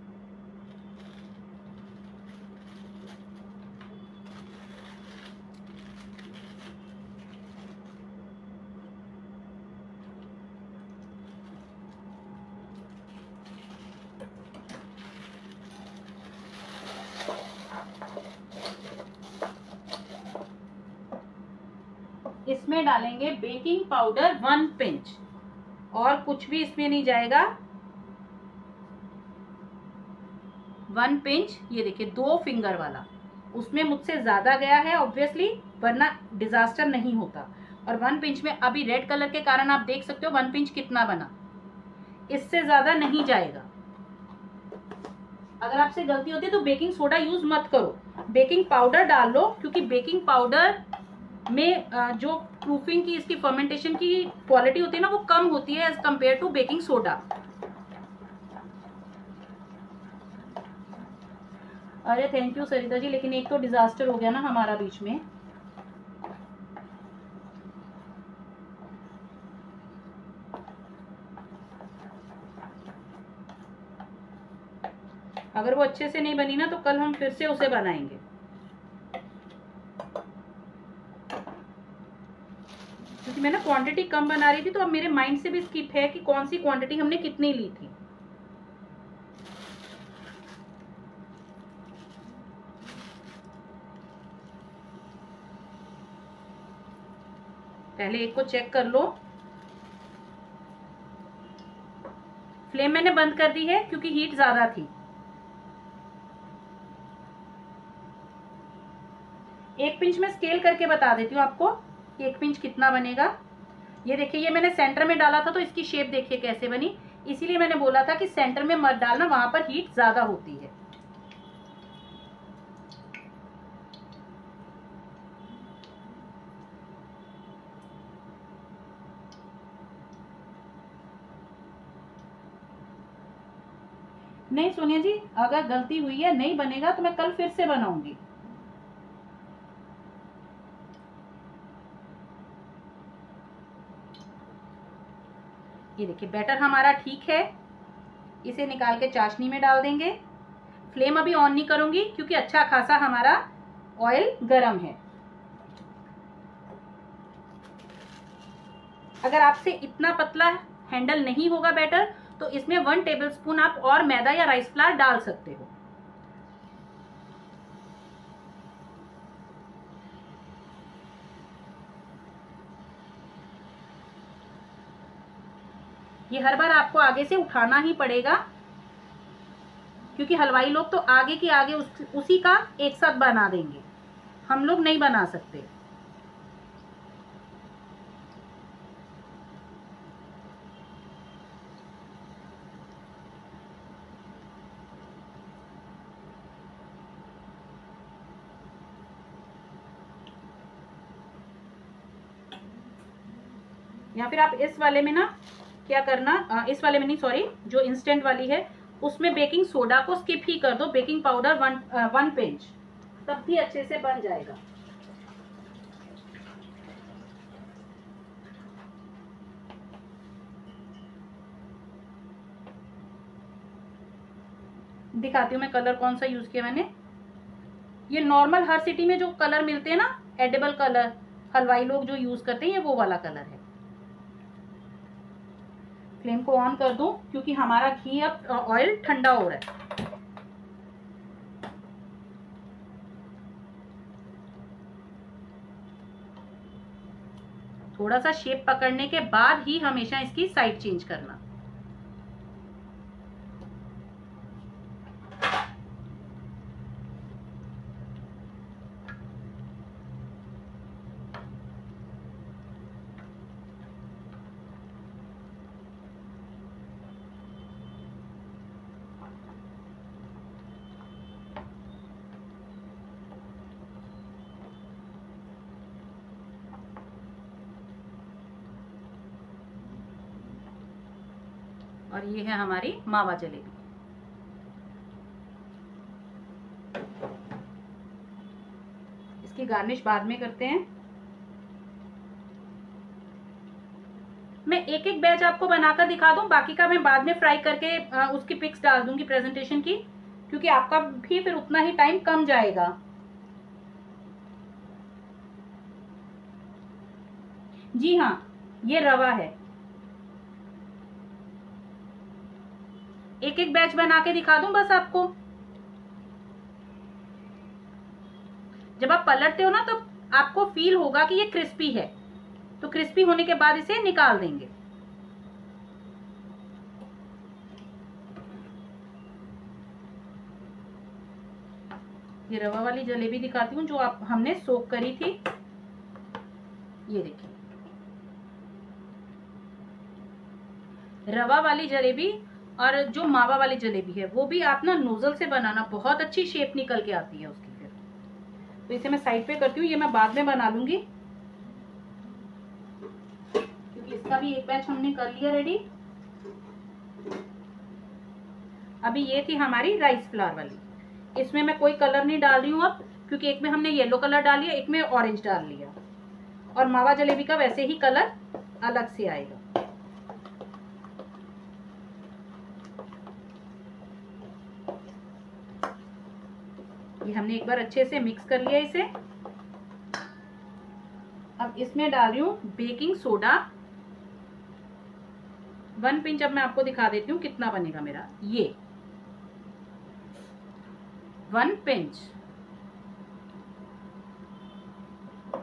इसमें डालेंगे बेकिंग पाउडर 1 पिंच, और कुछ भी इसमें नहीं जाएगा। 1 पिंच, ये देखिए 2 फिंगर वाला। उसमें मुझसे ज्यादा गया है ऑब्वियसली, वरना डिजास्टर नहीं होता। और 1 पिंच में अभी रेड कलर के कारण आप देख सकते हो 1 पिंच कितना बना। इससे ज्यादा नहीं जाएगा। अगर आपसे गलती होती है तो बेकिंग सोडा यूज मत करो, बेकिंग पाउडर डाल लो, क्योंकि बेकिंग पाउडर में जो प्रूफिंग की, इसकी फर्मेंटेशन की क्वालिटी होती है ना, वो कम होती है as compare to baking soda. अरे थैंक यू सरिता जी, लेकिन एक तो डिजास्टर हो गया ना हमारा बीच में। अगर वो अच्छे से नहीं बनी ना, तो कल हम फिर से उसे बनाएंगे। क्योंकि मैं ना क्वांटिटी कम बना रही थी, तो अब मेरे माइंड से भी स्किप है कि कौन सी क्वांटिटी हमने कितनी ली थी। पहले एक को चेक कर लो। फ्लेम मैंने बंद कर दी है, क्योंकि हीट ज्यादा थी। 1 पिंच में स्केल करके बता देती हूँ आपको, 1 पिंच कितना बनेगा। ये देखिए, ये मैंने सेंटर में डाला था, तो इसकी शेप देखिए कैसे बनी। इसीलिए मैंने बोला था कि सेंटर में मत डालना, वहां पर हीट ज्यादा होती है। नहीं सोनिया जी, अगर गलती हुई है, नहीं बनेगा तो मैं कल फिर से बनाऊंगी। ये देखिए बैटर हमारा ठीक है। इसे निकाल के चाशनी में डाल देंगे। फ्लेम अभी ऑन नहीं करूंगी, क्योंकि अच्छा खासा हमारा ऑयल गरम है। अगर आपसे इतना पतला हैंडल नहीं होगा बैटर, तो इसमें 1 टेबलस्पून आप और मैदा या राइस फ्लावर डाल सकते हो। ये हर बार आपको आगे से उठाना ही पड़ेगा, क्योंकि हलवाई लोग तो आगे की आगे उसी का एक साथ बना देंगे, हम लोग नहीं बना सकते। या फिर आप इस वाले में ना क्या करना, इस वाले में नहीं सॉरी, जो इंस्टेंट वाली है उसमें बेकिंग सोडा को स्किप ही कर दो, बेकिंग पाउडर 1 पिंच, तब भी अच्छे से बन जाएगा। दिखाती हूँ मैं कलर कौन सा यूज किया मैंने। ये नॉर्मल हर सिटी में जो कलर मिलते हैं ना, एडिबल कलर, हलवाई लोग जो यूज करते हैं, ये वो वाला कलर है। फ्लेम को ऑन कर दूं क्योंकि हमारा घी अब ऑयल ठंडा हो रहा है। थोड़ा सा शेप पकड़ने के बाद ही हमेशा इसकी साइड चेंज करना। और ये है हमारी मावा जलेबी। इसकी गार्निश बाद में करते हैं। मैं एक एक बैच आपको बनाकर दिखा दूं, बाकी का मैं बाद में फ्राई करके उसकी पिक्स डाल दूंगी प्रेजेंटेशन की, क्योंकि आपका भी फिर उतना ही टाइम कम जाएगा। जी हाँ, ये रवा है। एक एक बैच बना के दिखा दूं बस आपको। जब आप पलटते हो ना तो आपको फील होगा कि ये क्रिस्पी है, तो क्रिस्पी होने के बाद इसे निकाल देंगे। ये रवा वाली जलेबी दिखाती हूँ जो हमने सोक करी थी। ये देखिए, रवा वाली जलेबी। और जो मावा वाली जलेबी है वो भी आप ना नोजल से बनाना, बहुत अच्छी शेप निकल के आती है उसकी। फिर तो इसे मैं साइड पे करती हूँ, ये मैं बाद में बना लूंगी क्योंकि इसका भी एक बैच हमने कर लिया रेडी। अभी ये थी हमारी राइस फ्लावर वाली। इसमें मैं कोई कलर नहीं डाल रही हूँ अब, क्योंकि एक में हमने येलो कलर डाल लिया, एक में ऑरेंज डाल लिया, और मावा जलेबी का वैसे ही कलर अलग से आएगा। ये हमने एक बार अच्छे से मिक्स कर लिया इसे। अब इसमें डाल रही हूँ बेकिंग सोडा 1 पिंच। अब मैं आपको दिखा देती हूँ कितना बनेगा मेरा। ये 1 पिंच।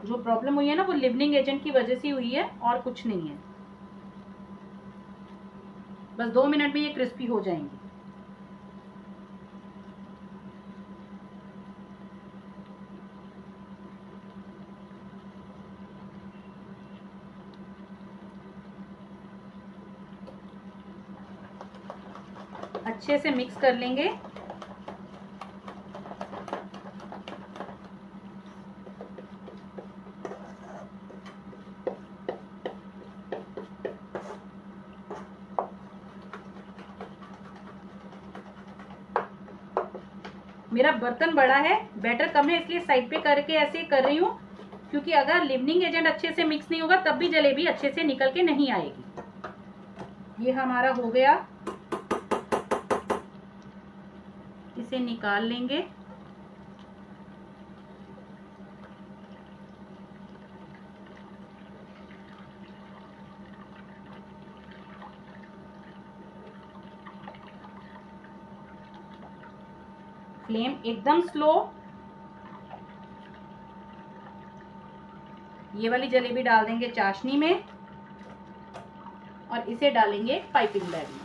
जो प्रॉब्लम हुई है ना वो लिवनिंग एजेंट की वजह से हुई है और कुछ नहीं है। बस 2 मिनट में ये क्रिस्पी हो जाएंगी। अच्छे से मिक्स कर लेंगे। मेरा बर्तन बड़ा है, बैटर कम है, इसलिए साइड पे करके ऐसे कर रही हूँ, क्योंकि अगर लिवनिंग एजेंट अच्छे से मिक्स नहीं होगा तब भी जलेबी अच्छे से निकल के नहीं आएगी। ये हमारा हो गया, इसे निकाल लेंगे। फ्लेम एकदम स्लो। ये वाली जलेबी डाल देंगे चाशनी में और इसे डालेंगे पाइपिंग बैग में।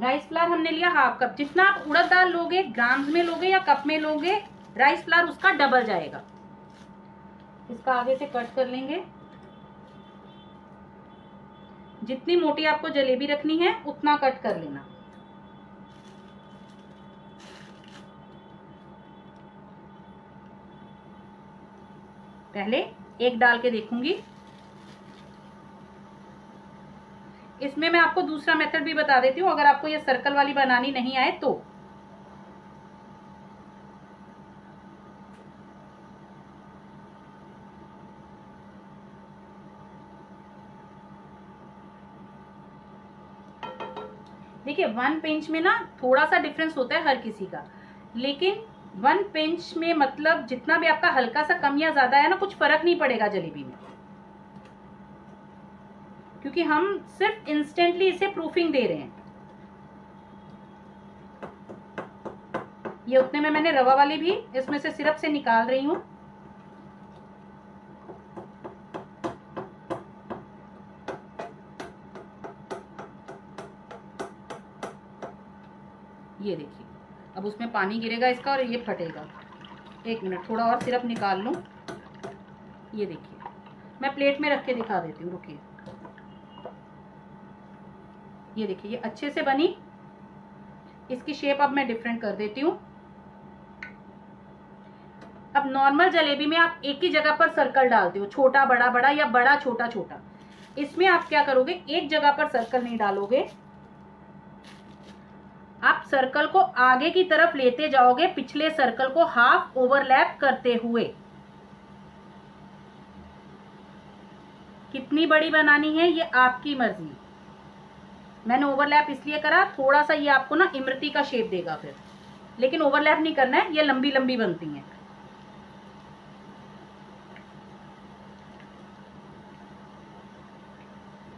राइस फ्लावर हमने लिया हाफ कप। जितना आप उड़द दाल लोगे, ग्राम्स में लोगे या कप में लोगे, राइस फ्लावर उसका डबल जाएगा। इसका आगे से कट कर लेंगे। जितनी मोटी आपको जलेबी रखनी है उतना कट कर लेना। पहले एक डाल के देखूंगी। इसमें मैं आपको दूसरा मेथड भी बता देती हूँ, अगर आपको ये सर्कल वाली बनानी नहीं आए तो। देखिए 1 पिंच में ना थोड़ा सा डिफरेंस होता है हर किसी का, लेकिन 1 पिंच में मतलब जितना भी आपका हल्का सा कम या ज्यादा है ना, कुछ फर्क नहीं पड़ेगा जलेबी में, क्योंकि हम सिर्फ इंस्टेंटली इसे प्रूफिंग दे रहे हैं। ये उतने में मैंने रवा वाली भी इसमें से सिरप से निकाल रही हूं। ये देखिए अब उसमें पानी गिरेगा इसका और ये फटेगा। 1 मिनट, थोड़ा और सिरप निकाल लूं। ये देखिए मैं प्लेट में रख के दिखा देती हूँ, रुकिए। ये देखिए ये अच्छे से बनी। इसकी शेप अब मैं डिफरेंट कर देती हूँ। अब नॉर्मल जलेबी में आप एक ही जगह पर सर्कल डालते हो, छोटा बड़ा बड़ा या बड़ा छोटा छोटा। इसमें आप क्या करोगे, एक जगह पर सर्कल नहीं डालोगे, आप सर्कल को आगे की तरफ लेते जाओगे, पिछले सर्कल को हाफ ओवरलैप करते हुए। कितनी बड़ी बनानी है ये आपकी मर्जी। मैंने ओवरलैप इसलिए करा, थोड़ा सा ये आपको ना इमरती का शेप देगा फिर, लेकिन ओवरलैप नहीं करना है, ये लंबी लंबी बनती हैं।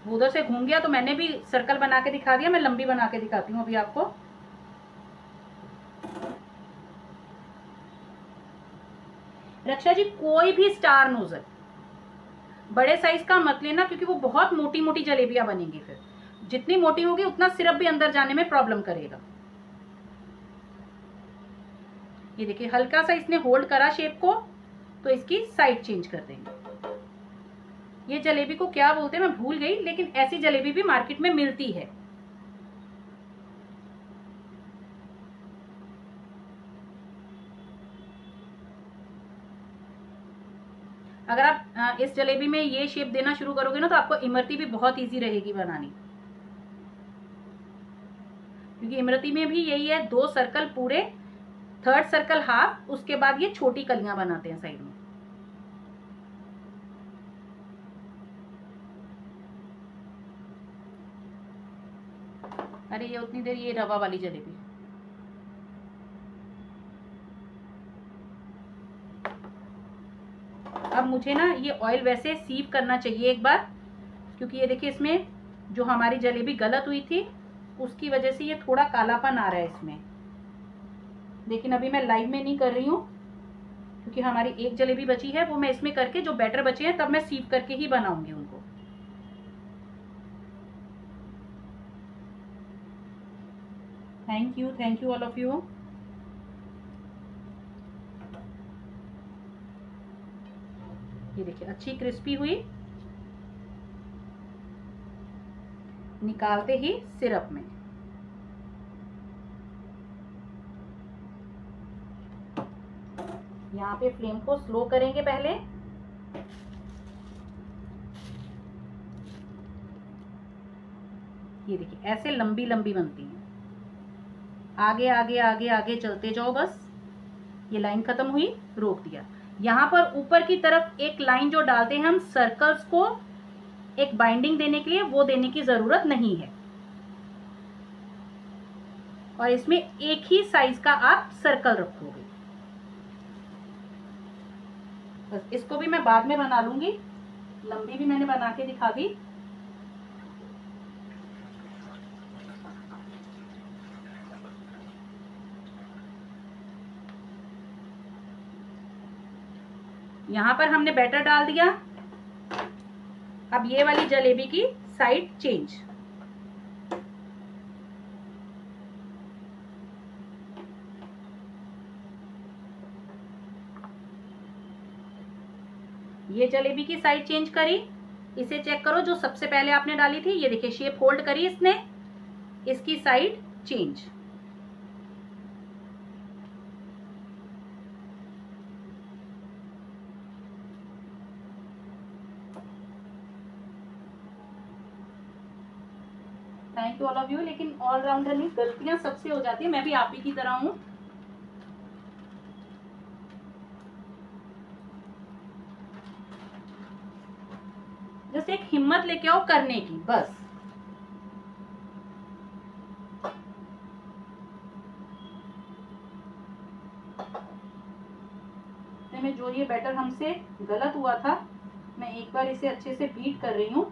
वो उधर से घूम गया तो मैंने भी सर्कल बना के दिखा दिया, मैं लंबी बना के दिखाती हूँ अभी आपको। रक्षा जी कोई भी स्टार नोजल बड़े साइज का मत लेना, क्योंकि वो बहुत मोटी मोटी जलेबियां बनेंगी। फिर जितनी मोटी होगी उतना सिरप भी अंदर जाने में प्रॉब्लम करेगा। ये देखिए हल्का सा इसने होल्ड करा शेप को, तो इसकी साइड चेंज कर देंगे। ये जलेबी को क्या बोलते हैं मैं भूल गई, लेकिन ऐसी जलेबी भी मार्केट में मिलती है। अगर आप इस जलेबी में ये शेप देना शुरू करोगे ना, तो आपको इमरती भी बहुत इजी रहेगी बनानी, क्योंकि इमरती में भी यही है, 2 सर्कल पूरे, 3rd सर्कल हाफ, उसके बाद ये छोटी कलियां बनाते हैं साइड में। अरे ये उतनी देर ये रवा वाली जलेबी। अब मुझे ना ये ऑयल वैसे सीव करना चाहिए एक बार, क्योंकि ये देखिए इसमें जो हमारी जलेबी गलत हुई थी उसकी वजह से ये थोड़ा कालापन आ रहा है इसमें। लेकिन अभी मैं लाइव में नहीं कर रही हूँ, क्योंकि हमारी एक जलेबी बची है, वो मैं इसमें करके जो बैटर बचे हैं तब मैं सीव करके ही बनाऊंगी उनको। Thank you all of you. ये देखिए अच्छी क्रिस्पी हुई। निकालते ही सिरप में यहाँ पे फ्लेम को स्लो करेंगे पहले। ये देखिए ऐसे लंबी लंबी बनती हैं। आगे आगे आगे आगे चलते जाओ बस। ये लाइन खत्म हुई, रोक दिया। यहाँ पर ऊपर की तरफ एक लाइन जो डालते हैं हम सर्कल्स को एक बाइंडिंग देने के लिए, वो देने की जरूरत नहीं है। और इसमें एक ही साइज का आप सर्कल रखोगे। बस इसको भी मैं बाद में बना लूंगी, लंबी भी मैंने बना के दिखा दी। यहां पर हमने बैटर डाल दिया। अब ये वाली जलेबी की साइड चेंज। ये जलेबी की साइड चेंज करी, इसे चेक करो जो सबसे पहले आपने डाली थी, ये देखिए शेप होल्ड करी इसने, इसकी side change. Thank you all of you. लेकिन ऑलराउंडर नहीं, गलतियां सबसे हो जाती है, मैं भी आप ही की तरह हूं। जस्ट एक हिम्मत लेके आओ करने की, बस। में जो ये बैटर हमसे गलत हुआ था, मैं एक बार इसे अच्छे से बीट कर रही हूं।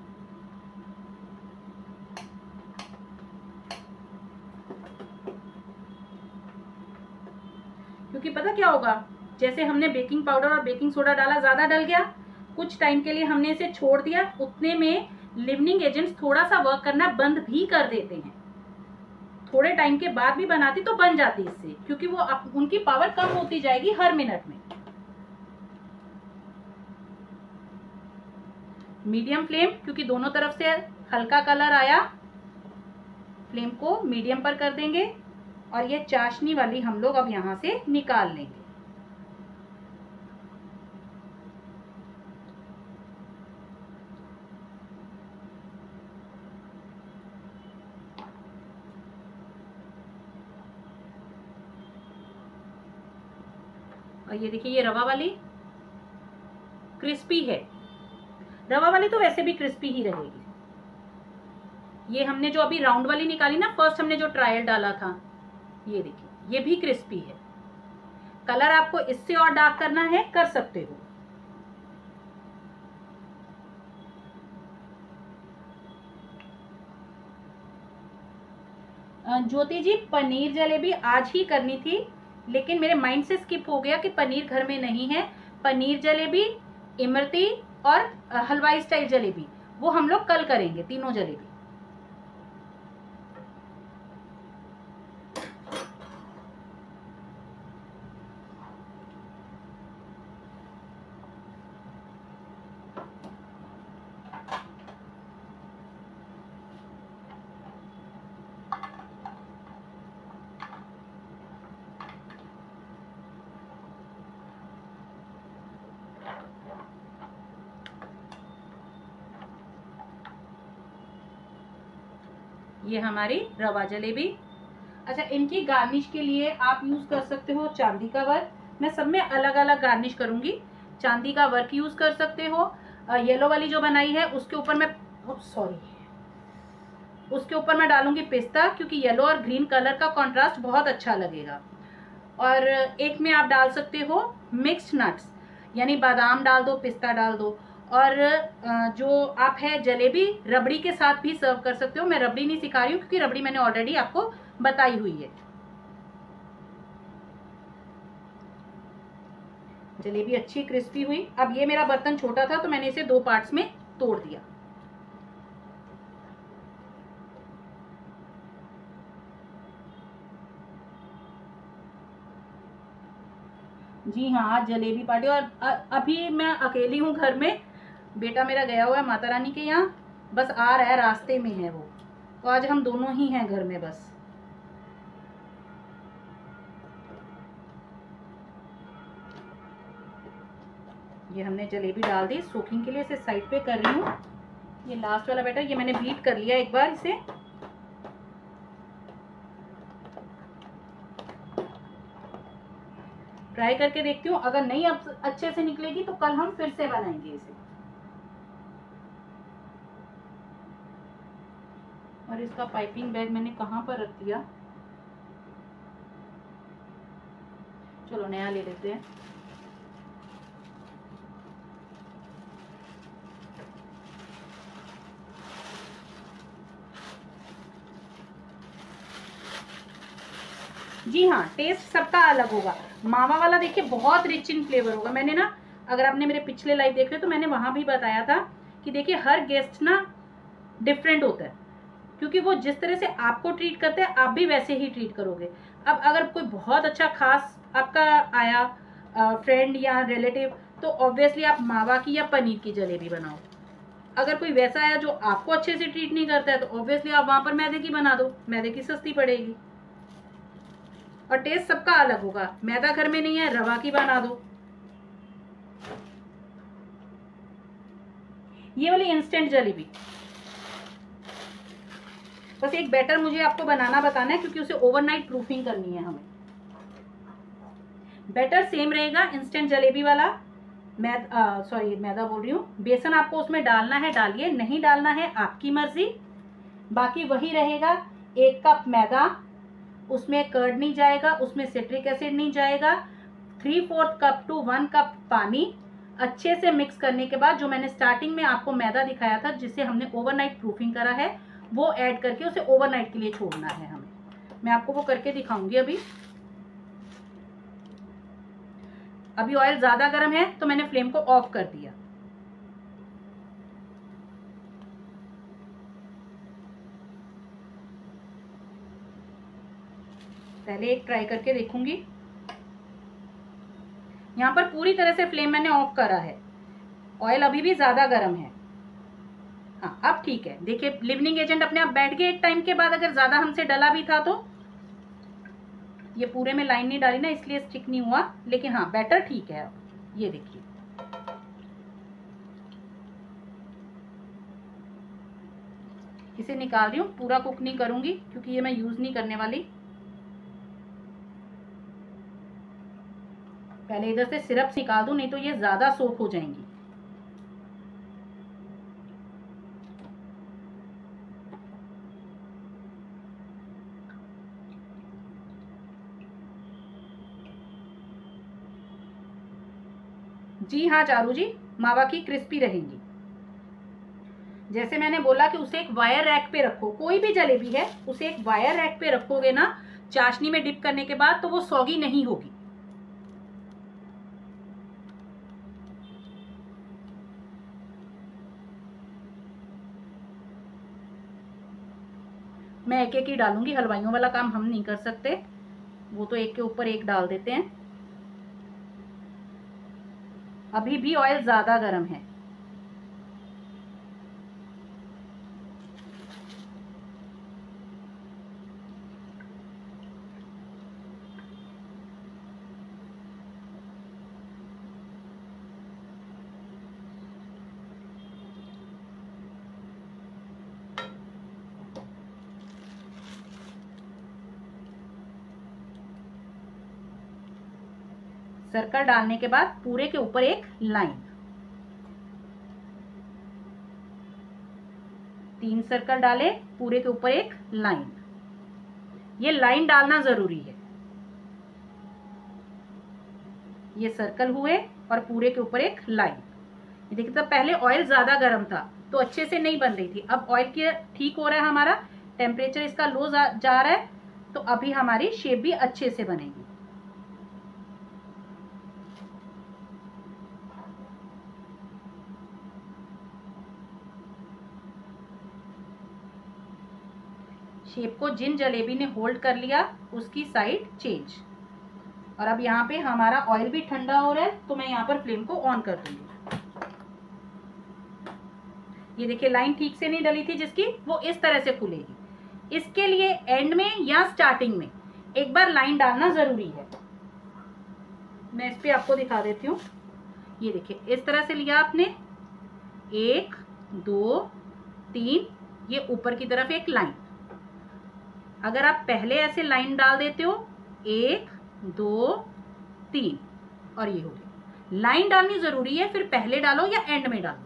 क्योंकि पता क्या होगा, जैसे हमने बेकिंग पाउडर और बेकिंग सोडा डाला, ज्यादा डल गया, कुछ टाइम के लिए हमने इसे छोड़ दिया, उतने में लिवनिंग एजेंट्स थोड़ा सा वर्क करना बंद भी कर देते हैं। थोड़े टाइम के बाद भी बनाती तो बन जाती इससे, क्योंकि वो उनकी पावर कम होती जाएगी हर मिनट में। मीडियम फ्लेम, क्योंकि दोनों तरफ से हल्का कलर आया, फ्लेम को मीडियम पर कर देंगे और ये चाशनी वाली हम लोग अब यहां से निकाल लेंगे। और ये देखिए, ये रवा वाली क्रिस्पी है, रवा वाली तो वैसे भी क्रिस्पी ही रहेगी। ये हमने जो अभी राउंड वाली निकाली ना, फर्स्ट हमने जो ट्रायल डाला था, ये देखिए ये भी क्रिस्पी है। कलर आपको इससे और डार्क करना है, कर सकते हो। ज्योति जी, पनीर जलेबी आज ही करनी थी, लेकिन मेरे माइंड से स्किप हो गया कि पनीर घर में नहीं है। पनीर जलेबी, इमरती और हलवाई स्टाइल जलेबी, वो हम लोग कल करेंगे, तीनों जलेबी। ये हमारी रवा जलेबी। अच्छा, इनकी गार्निश के लिए आप यूज कर सकते हो चांदी का वर्क। मैं सब में अलग अलग गार्निश करूंगी। चांदी का वर्क यूज कर सकते हो। येलो वाली जो बनाई है उसके ऊपर मैं उसके ऊपर मैं डालूंगी पिस्ता, क्योंकि येलो और ग्रीन कलर का कॉन्ट्रास्ट बहुत अच्छा लगेगा। और एक में आप डाल सकते हो मिक्स्ड नट्स, यानी बादाम डाल दो, पिस्ता डाल दो। और जो आप है जलेबी रबड़ी के साथ भी सर्व कर सकते हो। मैं रबड़ी नहीं सिखा रही हूँ, क्योंकि रबड़ी मैंने ऑलरेडी आपको बताई हुई है। जलेबी अच्छी क्रिस्पी हुई। अब ये मेरा बर्तन छोटा था तो मैंने इसे 2 पार्ट्स में तोड़ दिया। जी हाँ, आज जलेबी पार्टी। और अभी मैं अकेली हूँ घर में। बेटा मेरा गया हुआ है माता रानी के यहाँ, बस आ रहा है, रास्ते में है वो। तो आज हम दोनों ही हैं घर में बस। ये हमने जलेबी डाल दी सोकिंग के लिए, इसे साइड पे कर रही हूँ। ये लास्ट वाला बैटर, ये मैंने बीट कर लिया एक बार इसे। ट्राई करके देखती हूँ, अगर नहीं अब अच्छे से निकलेगी तो कल हम फिर से बनाएंगे इसे। और इसका पाइपिंग बैग मैंने कहाँ पर रख दिया, चलो नया ले लेते हैं। जी हाँ, टेस्ट सबका अलग होगा। मावा वाला देखिए बहुत रिच इन फ्लेवर होगा। मैंने ना, अगर आपने मेरे पिछले लाइव देख रहे तो मैंने वहां भी बताया था कि देखिए हर गेस्ट ना डिफरेंट होता है, क्योंकि वो जिस तरह से आपको ट्रीट करते हैं आप भी वैसे ही ट्रीट करोगे। अब अगर कोई बहुत अच्छा खास आपका आया फ्रेंड या रिलेटिव, तो ऑब्वियसली आप मावा की या पनीर की जलेबी बनाओ। अगर कोई वैसा है जो आपको अच्छे से ट्रीट नहीं करता है तो ऑब्वियसली आप वहां पर मैदे की बना दो, मैदे की सस्ती पड़ेगी और टेस्ट सबका अलग होगा। मैदा घर में नहीं है, रवा की बना दो। ये वाली इंस्टेंट जलेबी, बस एक बैटर मुझे आपको बनाना बताना है क्योंकि उसे ओवरनाइट प्रूफिंग करनी है हमें। बैटर सेम रहेगा इंस्टेंट जलेबी वाला। मैदा बोल रही हूँ, बेसन आपको उसमें डालना है डालिए, नहीं डालना है आपकी मर्जी। बाकी वही रहेगा, 1 कप मैदा, उसमें कर्ड नहीं जाएगा, उसमें सिट्रिक एसिड नहीं जाएगा, 3/4 कप टू 1 कप पानी। अच्छे से मिक्स करने के बाद जो मैंने स्टार्टिंग में आपको मैदा दिखाया था जिसे हमने ओवरनाइट प्रूफिंग करा है, वो ऐड करके उसे ओवरनाइट के लिए छोड़ना है हमें। मैं आपको वो करके दिखाऊंगी। अभी ऑयल ज्यादा गर्म है तो मैंने फ्लेम को ऑफ कर दिया। पहले एक ट्राई करके देखूंगी। यहां पर पूरी तरह से फ्लेम मैंने ऑफ करा है, ऑयल अभी भी ज्यादा गर्म है। हाँ अब ठीक है। देखिए लिवनिंग एजेंट अपने आप बैठ गए एक टाइम के बाद। अगर ज्यादा हमसे डला भी था तो ये पूरे में लाइन नहीं डाली ना, इसलिए स्टिक नहीं हुआ, लेकिन हाँ बैटर ठीक है। अब ये देखिए इसे निकाल रही हूँ, पूरा कुक नहीं करूंगी क्योंकि ये मैं यूज नहीं करने वाली। पहले इधर से सिरप निकाल दूं, नहीं तो ये ज्यादा सोख हो जाएंगी। जी हाँ चारू जी, मावा की क्रिस्पी रहेंगी। जैसे मैंने बोला कि उसे एक वायर रैक पे रखो, कोई भी जलेबी है उसे एक वायर रैक पे रखोगे ना चाशनी में डिप करने के बाद, तो वो सॉगी नहीं होगी। मैं एक एक ही डालूंगी, हलवाइयों वाला काम हम नहीं कर सकते, वो तो एक के ऊपर एक डाल देते हैं। अभी भी ऑयल ज्यादा गर्म है। सर्कल डालने के बाद पूरे के ऊपर एक लाइन, 3 सर्कल डाले, पूरे के ऊपर एक लाइन। ये लाइन डालना जरूरी है। ये सर्कल हुए और पूरे के ऊपर एक लाइन। ये देखिए, तो पहले ऑयल ज्यादा गर्म था तो अच्छे से नहीं बन रही थी। अब ऑयल के ठीक हो रहा है, हमारा टेम्परेचर इसका लो जा रहा है, तो अभी हमारी शेप भी अच्छे से बनेगी। शेप को जिन जलेबी ने होल्ड कर लिया उसकी साइड चेंज। और अब यहाँ पे हमारा ऑयल भी ठंडा हो रहा है, तो मैं यहाँ पर फ्लेम को ऑन कर दूंगी। ये देखिए लाइन ठीक से नहीं डली थी जिसकी, वो इस तरह से खुलेगी। इसके लिए एंड में या स्टार्टिंग में एक बार लाइन डालना जरूरी है। मैं इस पे आपको दिखा देती हूँ। ये देखिए इस तरह से लिया आपने, 1 2 3, ये ऊपर की तरफ एक लाइन। अगर आप पहले ऐसे लाइन डाल देते हो 1 2 3 और ये हो गया। लाइन डालनी जरूरी है, फिर पहले डालो या एंड में डालो।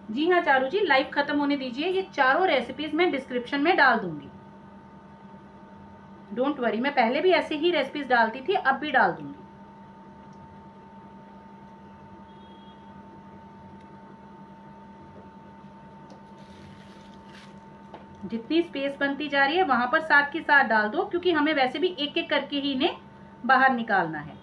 जी हाँ चारू जी, लाइव खत्म होने दीजिए। ये चारों रेसिपीज मैं डिस्क्रिप्शन में डाल दूंगी, डोंट वरी। मैं पहले भी ऐसे ही रेसिपीज डालती थी, अब भी डाल दूंगी। जितनी स्पेस बनती जा रही है वहां पर साथ के साथ डाल दो, क्योंकि हमें वैसे भी एक एक करके ही इन्हें बाहर निकालना है।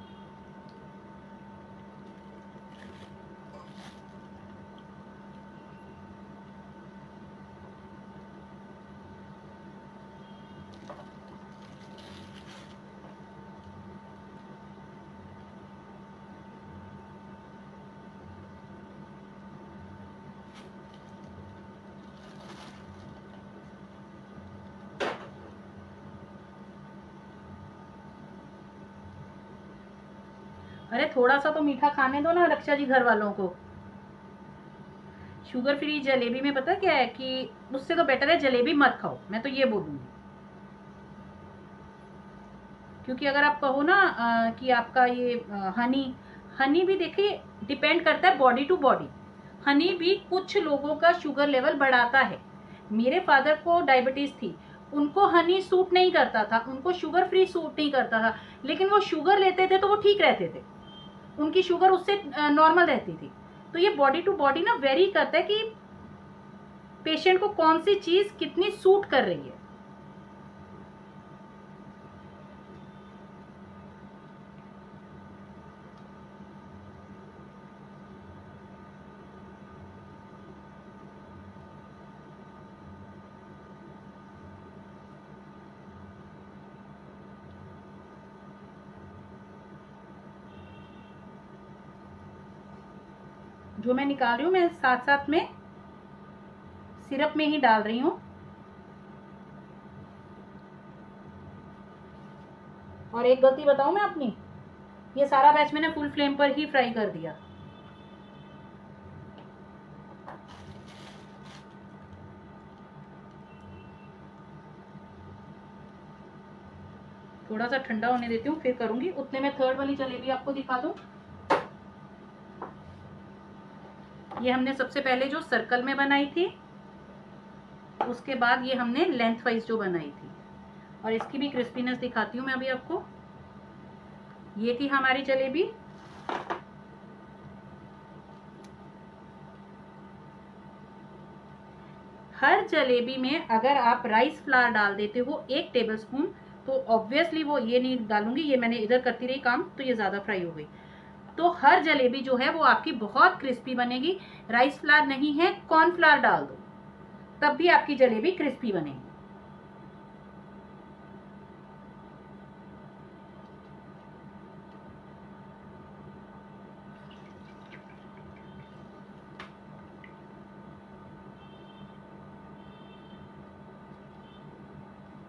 अरे थोड़ा सा तो मीठा खाने दो ना रक्षा जी घर वालों को। शुगर फ्री जलेबी में पता क्या है कि उससे तो बेटर है जलेबी मत खाओ, मैं तो ये बोलूंगी। क्योंकि अगर आप कहो ना कि आपका ये हनी भी देखिए डिपेंड करता है बॉडी टू बॉडी। हनी भी कुछ लोगों का शुगर लेवल बढ़ाता है। मेरे फादर को डायबिटीज थी, उनको हनी सूट नहीं करता था, उनको शुगर फ्री सूट नहीं करता था, लेकिन वो शुगर लेते थे तो वो ठीक रहते थे, उनकी शुगर उससे नॉर्मल रहती थी। तो ये बॉडी टू बॉडी ना वेरी करता है कि पेशेंट को कौन सी चीज कितनी सूट कर रही है। जो मैं निकाल रही हूँ मैं साथ साथ में सिरप में ही डाल रही हूँ। और एक गलती बताऊं मैं अपनी, ये सारा बैच मैंने फुल फ्लेम पर ही फ्राई कर दिया। थोड़ा सा ठंडा होने देती हूँ फिर करूंगी। उतने में थर्ड वाली जलेबी आपको दिखा दूं। ये हमने सबसे पहले जो सर्कल में बनाई थी, उसके बाद ये हमने लेंथ वाइज जो बनाई थी। और इसकी भी क्रिस्पीनेस दिखाती हूँ मैं अभी आपको। ये थी हमारी जलेबी। हर जलेबी में अगर आप राइस फ्लावर डाल देते हो 1 टेबलस्पून, तो ऑब्वियसली वो ये नहीं डालूंगी, ये मैंने इधर करती रही काम तो ये ज्यादा फ्राई हो गई। तो हर जलेबी जो है वो आपकी बहुत क्रिस्पी बनेगी। राइस फ्लावर नहीं है, कॉर्नफ्लावर डाल दो, तब भी आपकी जलेबी क्रिस्पी बनेगी।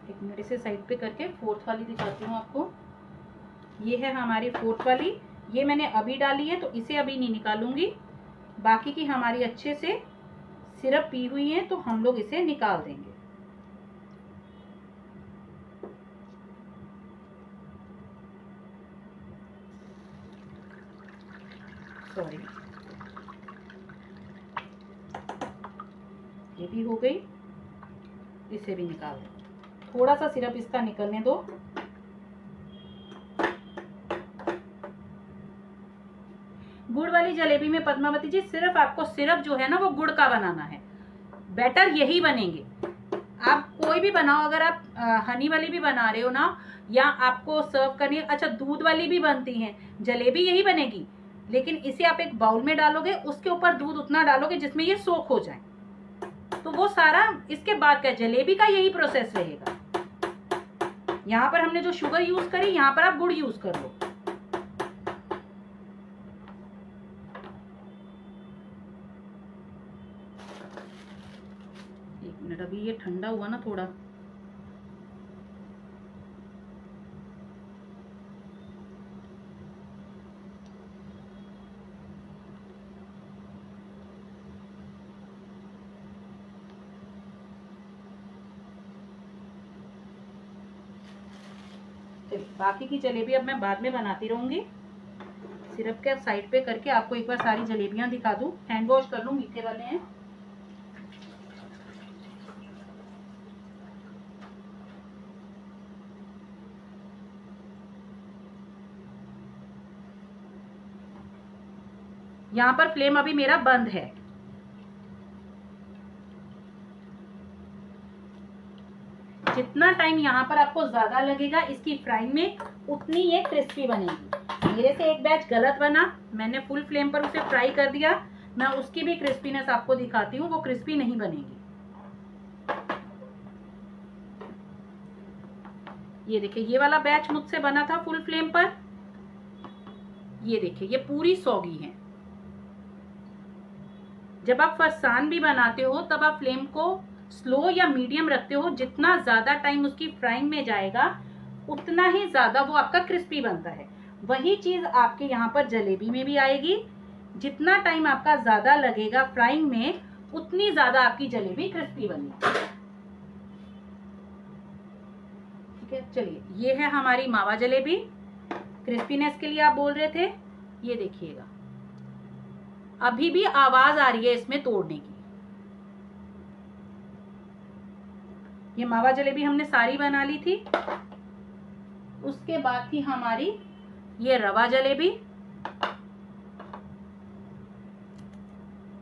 एक मिनट इसे साइड पे करके फोर्थ वाली दिखाती हूँ आपको। ये है हमारी फोर्थ वाली, ये मैंने अभी डाली है तो इसे अभी नहीं निकालूंगी। बाकी की हमारी अच्छे से सिरप पी हुई है तो हम लोग इसे निकाल देंगे। सॉरी, ये भी हो गई, इसे भी निकाल दो। थोड़ा सा सिरप इसका निकलने दो। गुड़ वाली जलेबी में पद्मावती जी सिर्फ आपको सिरप जो है ना वो गुड़ का बनाना है, बैटर यही बनेंगे। आप कोई भी बनाओ, अगर आप हनी वाली भी बना रहे हो ना, या आपको सर्व करनी है, अच्छा दूध वाली भी बनती है, जलेबी यही बनेगी, लेकिन इसे आप एक बाउल में डालोगे, उसके ऊपर दूध उतना डालोगे जिसमें ये सोख हो जाए, तो वो सारा इसके बाद का जलेबी का यही प्रोसेस रहेगा। यहाँ पर हमने जो शुगर यूज करी, यहाँ पर आप गुड़ यूज कर लो। एक मिनट, अभी ये ठंडा हुआ ना थोड़ा। बाकी की जलेबी अब मैं बाद में बनाती रहूंगी। सिरप के साइड पे करके आपको एक बार सारी जलेबियां दिखा दूं। हैंड वॉश कर लूं, मीठे वाले हैं। यहां पर फ्लेम अभी मेरा बंद है। जितना जितना टाइम यहाँ पर आपको ज़्यादा लगेगा इसकी फ्राइंग में, उतनी ये क्रिस्पी बनेगी। मेरे से एक बैच गलत बना, मैंने फुल फ्लेम पर उसे फ्राई कर दिया। मैं उसकी भी क्रिस्पीनेस आपको दिखाती हूँ, वो क्रिस्पी नहीं बनेगी। ये देखिए, ये वाला बैच मुझसे बना था फुल फ्लेम पर। ये देखिए, ये पूरी सौगी है। जब आप फरसान भी बनाते हो तब आप फ्लेम को स्लो या मीडियम रखते हो। जितना ज्यादा टाइम उसकी फ्राइंग में जाएगा उतना ही ज्यादा वो आपका क्रिस्पी बनता है। वही चीज आपके यहाँ पर जलेबी में भी आएगी। जितना टाइम आपका ज्यादा लगेगा फ्राइंग में, उतनी ज्यादा आपकी जलेबी क्रिस्पी बनेगी। ठीक है, चलिए, ये है हमारी मावा जलेबी। क्रिस्पीनेस के लिए आप बोल रहे थे, ये देखिएगा अभी भी आवाज आ रही है इसमें तोड़ने की। ये मावा जलेबी हमने सारी बना ली थी। उसके बाद थी हमारी ये रवा जलेबी।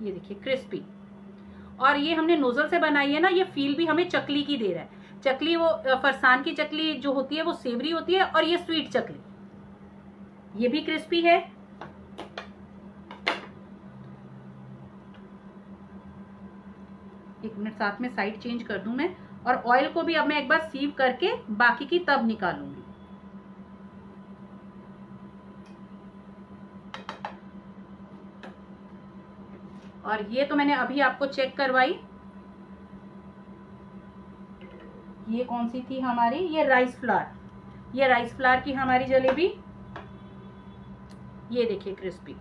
ये देखिए क्रिस्पी, और ये हमने नोजल से बनाई है ना, ये फील भी हमें चकली की दे रहा है। चकली वो फरसान की चकली जो होती है वो सेवरी होती है, और ये स्वीट चकली, ये भी क्रिस्पी है। एक मिनट, साथ में साइड चेंज कर दूं मैं, और ऑयल को भी अब मैं एक बार सीव करके बाकी की तब निकालूंगी। और ये तो मैंने अभी आपको चेक करवाई। ये कौन सी थी हमारी, ये राइस फ्लावर। ये राइस फ्लावर की हमारी जलेबी। ये देखिए क्रिस्पी।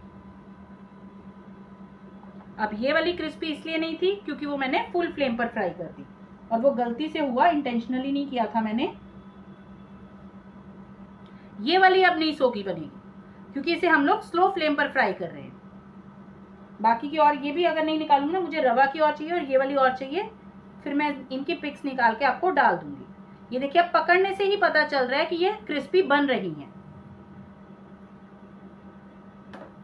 अब ये वाली क्रिस्पी इसलिए नहीं थी क्योंकि वो मैंने फुल फ्लेम पर फ्राई कर दी, और वो गलती से हुआ, इंटेंशनली नहीं किया था मैंने। ये वाली अब नहीं सोगी बनेगी क्योंकि इसे हम लोग स्लो फ्लेम पर फ्राई कर रहे हैं। बाकी की और ये भी अगर नहीं निकालूंगी ना, मुझे रवा की और चाहिए और ये वाली और चाहिए, फिर मैं इनकी पिक्स निकाल के आपको डाल दूंगी। ये देखिए, अब पकड़ने से ही पता चल रहा है कि ये क्रिस्पी बन रही हैं।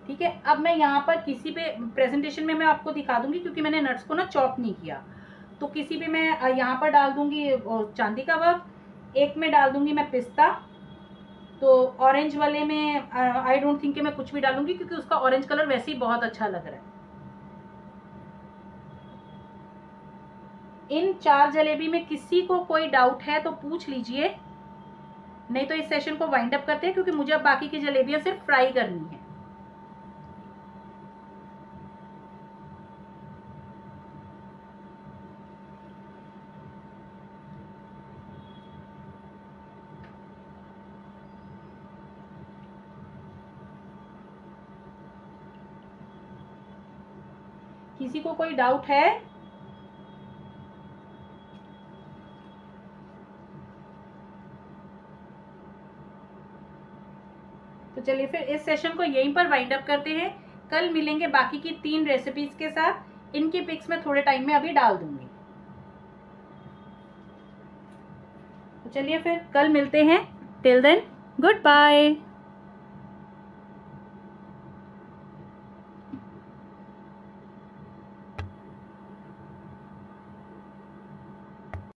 ठीक है, अब मैं यहाँ पर किसी पे प्रेजेंटेशन में मैं आपको दिखा दूंगी, क्योंकि मैंने नट्स को ना चॉप नहीं किया, तो किसी पे मैं यहाँ पर डाल दूंगी चांदी का वर्क, एक में डाल दूंगी मैं पिस्ता, तो ऑरेंज वाले में आई डोंट थिंक कि मैं कुछ भी डालूंगी क्योंकि उसका ऑरेंज कलर वैसे ही बहुत अच्छा लग रहा है। इन 4 जलेबी में किसी को कोई डाउट है तो पूछ लीजिए, नहीं तो इस सेशन को वाइंड अप करते हैं, क्योंकि मुझे अब बाकी की जलेबियां सिर्फ फ्राई करनी है। किसी को कोई डाउट है? तो चलिए फिर इस सेशन को यहीं पर वाइंड अप करते हैं। कल मिलेंगे बाकी की 3 रेसिपीज के साथ। इनकी पिक्स मैं थोड़े टाइम में अभी डाल दूंगी। तो चलिए फिर कल मिलते हैं। Till then, good bye.